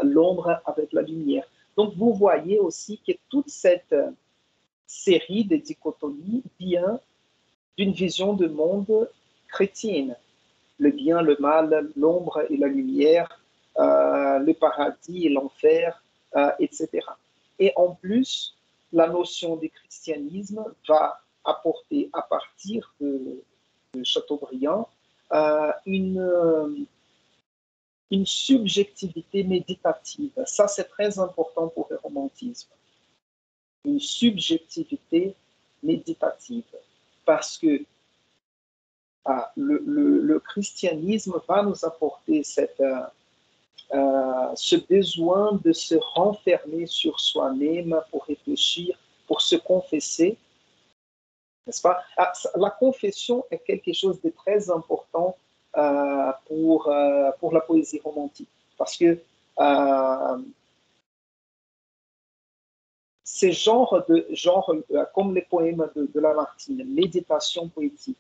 l'ombre avec la lumière. Donc vous voyez aussi que toute cette série de dichotomies vient d'une vision de monde chrétienne. Le bien, le mal, l'ombre et la lumière, le paradis et l'enfer, etc. Et en plus, la notion du christianisme va apporter à partir de Chateaubriand une subjectivité méditative. Ça, c'est très important pour le romantisme. Une subjectivité méditative. Parce que le christianisme va nous apporter ce besoin de se renfermer sur soi-même pour réfléchir, pour se confesser, n'est-ce pas? La confession est quelque chose de très important pour la poésie romantique, parce que ces genres comme les poèmes de Lamartine, méditation poétique,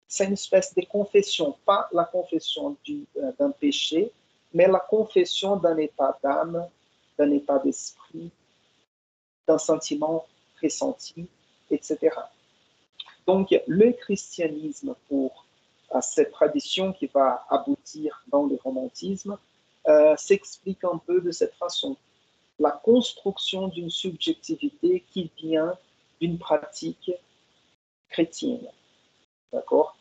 c'est une espèce de confession, pas la confession d'un péché, mais la confession d'un état d'âme, d'un état d'esprit, d'un sentiment pressenti, etc. Donc, le christianisme, pour cette tradition qui va aboutir dans le romantisme, s'explique un peu de cette façon. La construction d'une subjectivité qui vient d'une pratique chrétienne. D'accord?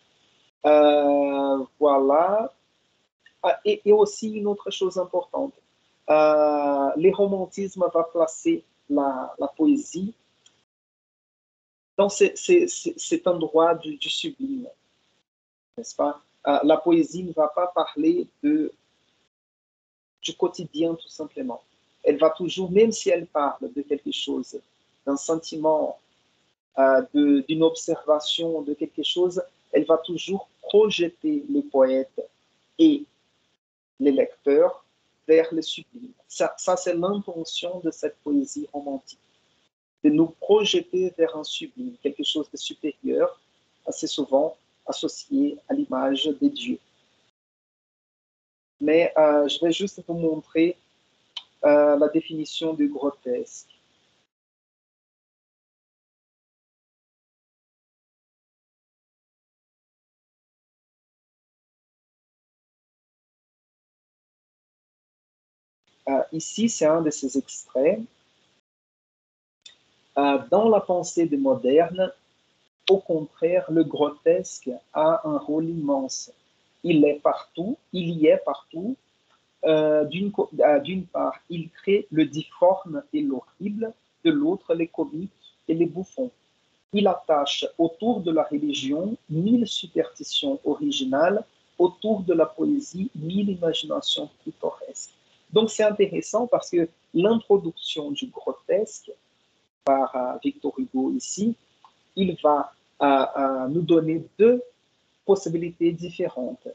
Voilà. Et aussi une autre chose importante. Le romantisme va placer la poésie dans cet endroit du sublime, n'est-ce pas? La poésie ne va pas parler du quotidien tout simplement. Elle va toujours, même si elle parle de quelque chose, d'un sentiment, d'une observation de quelque chose, elle va toujours projeter le poète et les lecteurs vers le sublime. Ça c'est l'intention de cette poésie romantique, de nous projeter vers un sublime, quelque chose de supérieur, assez souvent associé à l'image de Dieu. Mais je vais juste vous montrer la définition du grotesque. Ici, c'est un de ces extraits. Dans la pensée des modernes, au contraire, le grotesque a un rôle immense. Il y est partout. D'une part, il crée le difforme et l'horrible, de l'autre, les comiques et les bouffons. Il attache autour de la religion 1000 superstitions originales, autour de la poésie 1000 imaginations pittoresques. Donc c'est intéressant parce que l'introduction du grotesque par Victor Hugo ici, il va nous donner deux possibilités différentes,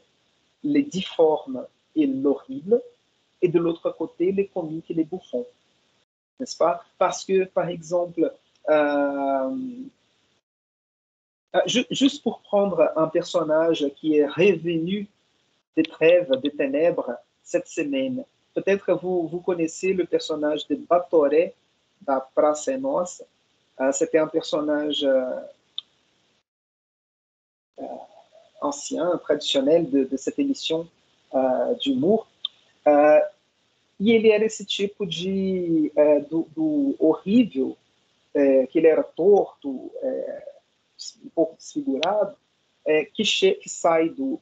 les difformes et l'horrible, et de l'autre côté, les comiques et les bouffons. N'est-ce pas? Parce que, par exemple, juste pour prendre un personnage qui est revenu des trêves, des ténèbres cette semaine. Peut-être vous connaissez le personnage de Batoré da Praça é Nossa. C'était un personnage ancien, traditionnel de cette émission d'humour. E ele era esse tipo do horrível, que ele era torto, um pouco desfigurado, que sai do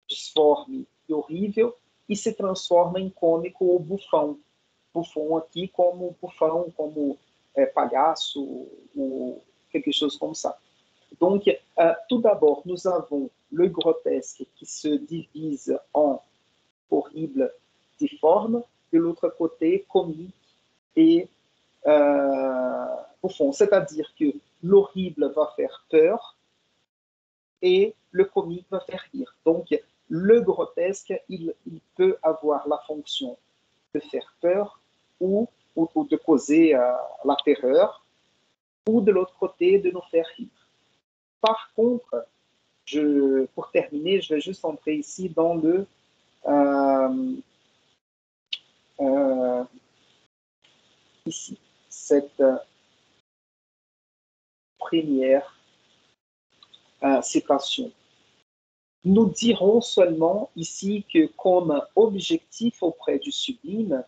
disforme e horrível e se transforma em cômico ou bufão. Bufão aqui como bufão, como palhaço, ou quelque chose comme ça. Donc, tout d'abord, nous avons le grotesque qui se divise en horrible, difforme, de l'autre côté, comique et bouffon. C'est-à-dire que l'horrible va faire peur et le comique va faire rire. Donc, le grotesque, il peut avoir la fonction de faire peur ou de causer la terreur, ou de l'autre côté, de nous faire rire. Par contre, pour terminer, je vais juste entrer ici dans le ici, cette première citation. Nous dirons seulement ici que comme objectif auprès du sublime,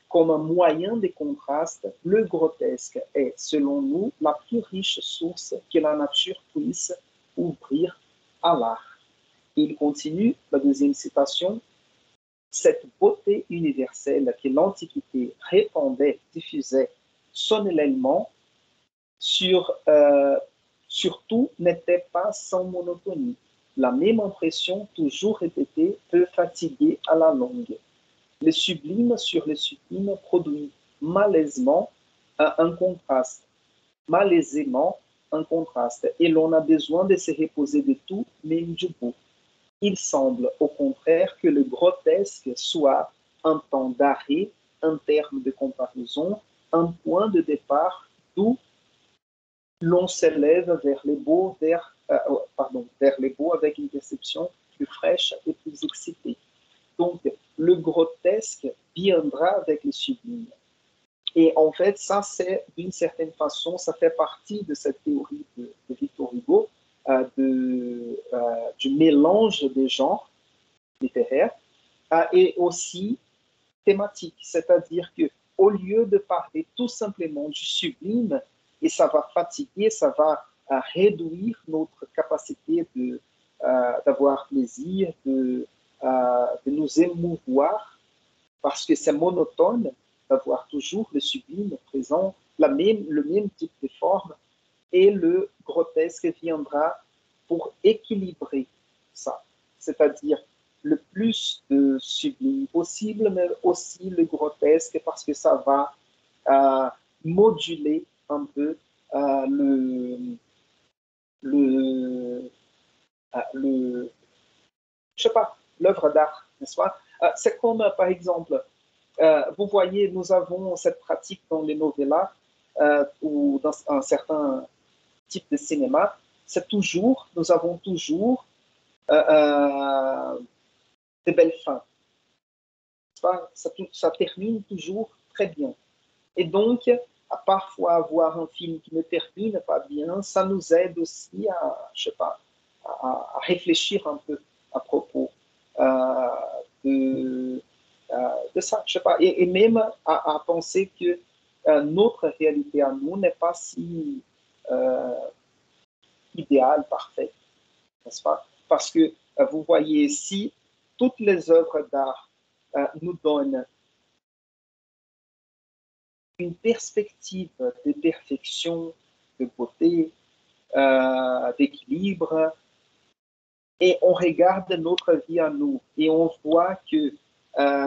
comme un moyen de contraste, le grotesque est, selon nous, la plus riche source que la nature puisse ouvrir à l'art. Il continue, la deuxième citation, cette beauté universelle que l'Antiquité répandait, diffusait solennellement, surtout n'était pas sans monotonie. La même impression toujours répétée peut fatiguer à la longue. Le sublime sur le sublime produit malaisément un contraste, et l'on a besoin de se reposer de tout, même du beau. Il semble au contraire que le grotesque soit un temps d'arrêt, un terme de comparaison, un point de départ d'où l'on s'élève vers les beaux, vers les beaux avec une perception plus fraîche et plus excitée. Donc, le grotesque viendra avec le sublime. Et en fait, ça, c'est d'une certaine façon, ça fait partie de cette théorie de Victor Hugo, du mélange des genres littéraires et aussi thématique. C'est-à-dire qu'au lieu de parler tout simplement du sublime, et ça va fatiguer, ça va réduire notre capacité d'avoir plaisir, de nous émouvoir, parce que c'est monotone d'avoir toujours le sublime présent, le même type de forme, et le grotesque viendra pour équilibrer ça, c'est-à-dire le plus de sublime possible, mais aussi le grotesque, parce que ça va moduler un peu je sais pas, l'œuvre d'art, n'est-ce pas? C'est comme, par exemple, vous voyez, nous avons cette pratique dans les novellas ou dans un certain type de cinéma, nous avons toujours de belles fins. Ça termine toujours très bien. Et donc, parfois avoir un film qui ne termine pas bien, ça nous aide aussi à réfléchir un peu à propos de ça, je sais pas, et même à penser que notre réalité à nous n'est pas si idéale, parfaite, n'est-ce pas? Parce que vous voyez ici, toutes les œuvres d'art nous donnent une perspective de perfection, de beauté, d'équilibre, et on regarde notre vie à nous et on voit que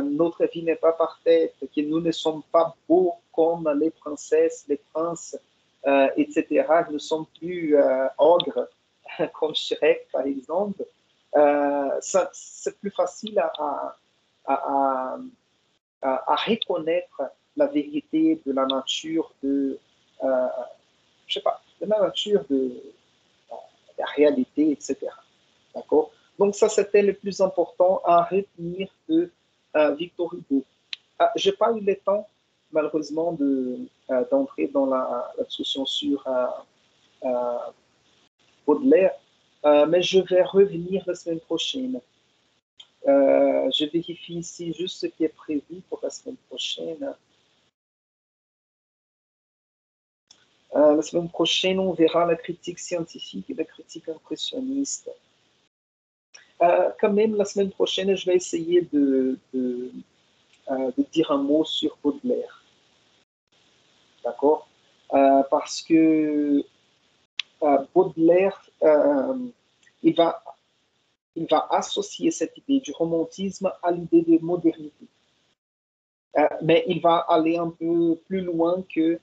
notre vie n'est pas parfaite, que nous ne sommes pas beaux comme les princesses, les princes, etc. Nous ne sommes plus ogres comme Shrek, par exemple. C'est plus facile à reconnaître la vérité de la nature, de la nature, de la réalité, etc. D'accord? Donc, ça, c'était le plus important à retenir de Victor Hugo. Je n'ai pas eu le temps, malheureusement, d'entrer dans la discussion sur Baudelaire, mais je vais revenir la semaine prochaine. Je vérifie ici juste ce qui est prévu pour la semaine prochaine. La semaine prochaine, on verra la critique scientifique et la critique impressionniste. Quand même, la semaine prochaine, je vais essayer de dire un mot sur Baudelaire. D'accord? Parce que Baudelaire, il va associer cette idée du romantisme à l'idée de modernité. Mais il va aller un peu plus loin que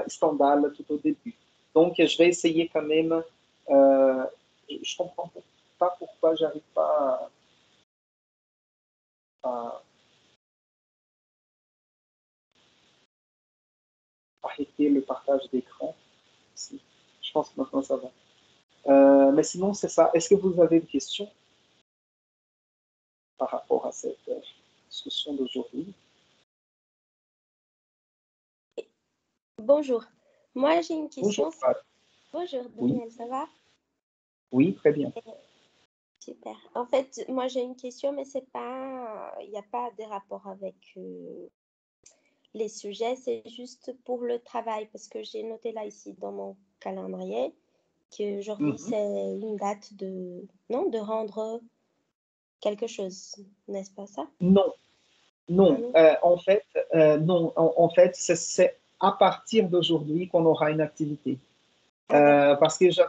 Stendhal tout au début. Donc, je vais essayer quand même. Je ne comprends pas pourquoi j'arrive pas à arrêter le partage d'écran. Je pense que maintenant ça va. Mais sinon, c'est ça. Est-ce que vous avez une question par rapport à cette discussion d'aujourd'hui? Bonjour. Moi, j'ai une question. Bonjour. Bonjour, Oui. Daniel, ça va? Oui, très bien. Super. En fait, moi, j'ai une question, mais il n'y a pas de rapport avec les sujets, c'est juste pour le travail, parce que j'ai noté là ici dans mon calendrier qu'aujourd'hui, c'est une date de rendre quelque chose, n'est-ce pas ça? Non. En fait, non. En fait, c'est à partir d'aujourd'hui qu'on aura une activité. Parce que je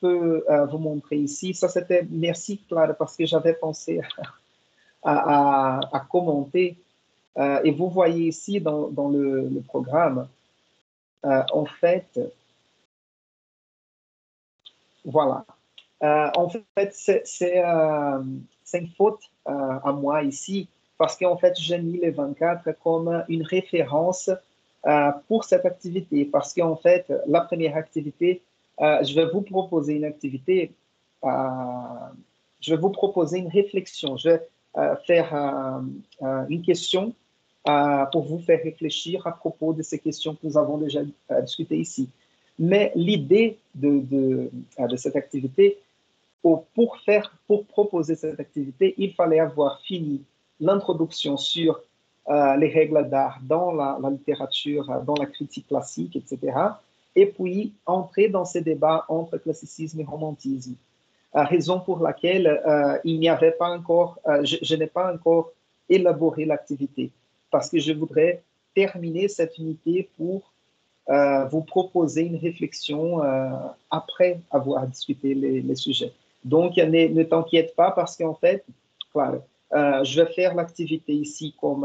peux vous montrer ici. Ça, c'était, merci Claire, parce que j'avais pensé à commenter. Et vous voyez ici dans le programme, en fait, voilà. En fait, c'est une faute à moi ici, parce qu'en fait, j'ai mis les 24 comme une référence pour cette activité, parce qu'en fait, la première activité, je vais vous proposer une activité, je vais vous proposer une réflexion, je vais faire une question pour vous faire réfléchir à propos de ces questions que nous avons déjà discutées ici. Mais l'idée de cette activité, pour proposer cette activité, il fallait avoir fini l'introduction sur les règles d'art dans la littérature, dans la critique classique, etc. Et puis entrer dans ces débats entre classicisme et romantisme. Raison pour laquelle il n'y avait pas encore, je n'ai pas encore élaboré l'activité, parce que je voudrais terminer cette unité pour vous proposer une réflexion après avoir discuté les sujets. Donc, ne t'inquiète pas parce qu'en fait, voilà, je vais faire l'activité ici comme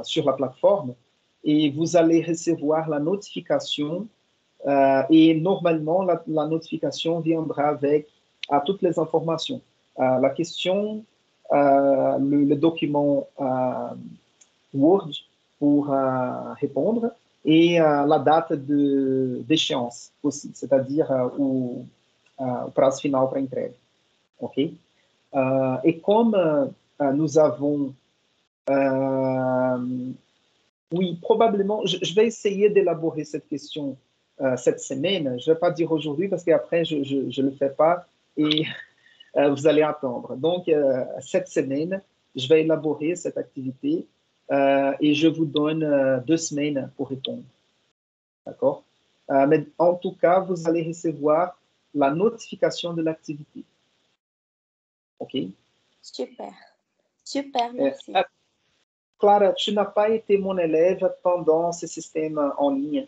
sur la plateforme et vous allez recevoir la notification et normalement, la notification viendra avec toutes les informations. La question, le document Word pour répondre et la date d'échéance aussi, c'est-à-dire o prazo final para entrega. OK? Et comme nous avons... oui, probablement, je vais essayer d'élaborer cette question cette semaine. Je ne vais pas dire aujourd'hui parce qu'après, je ne le fais pas et vous allez attendre. Donc, cette semaine, je vais élaborer cette activité et je vous donne 2 semaines pour répondre. D'accord? Mais en tout cas, vous allez recevoir la notification de l'activité. OK? Super. Super, merci. Clara, tu n'as pas été mon élève pendant ce système en ligne,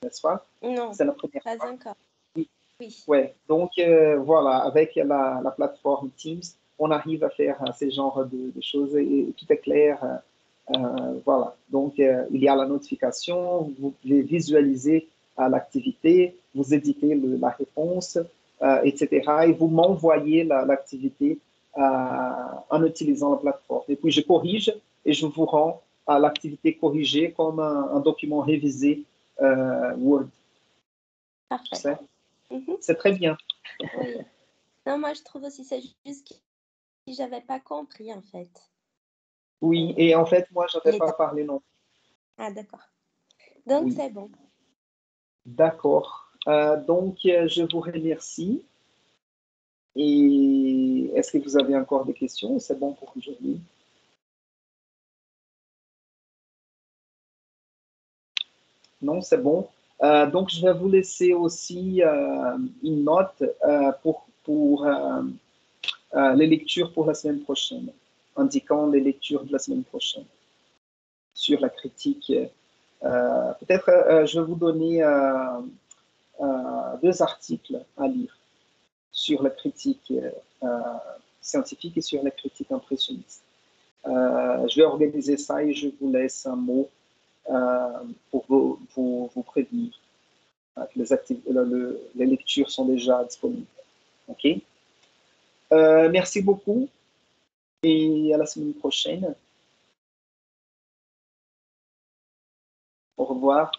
n'est-ce pas? Non, c'est la première pas fois. encore. Oui. Oui. Ouais. Donc, voilà, avec la plateforme Teams, on arrive à faire ce genre de choses et tout est clair. Voilà. Donc, il y a la notification, vous pouvez visualiser l'activité, vous éditez la réponse, etc. Et vous m'envoyez l'activité en utilisant la plateforme. Et puis, je corrige et je vous rends l'activité corrigée comme un document révisé Word. Parfait. C'est très bien. Oui. Non, moi, je trouve aussi, c'est juste que j'avais pas compris, en fait. Oui, et en fait, moi, je n'avais Les pas dates. parlé non. Ah, d'accord. Donc, Oui, c'est bon. d'accord. Donc, je vous remercie. Et est-ce que vous avez encore des questions? C'est bon pour aujourd'hui. Non, c'est bon. Donc, je vais vous laisser aussi une note pour les lectures pour la semaine prochaine, indiquant les lectures de la semaine prochaine sur la critique. Peut-être je vais vous donner deux articles à lire sur la critique scientifique et sur la critique impressionniste. Je vais organiser ça et je vous laisse un mot pour vous prévenir que les lectures sont déjà disponibles. OK? Merci beaucoup et à la semaine prochaine. Au revoir.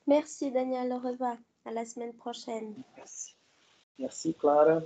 Merci, Daniel. Au revoir. À la semaine prochaine. Merci. Merci, Clara.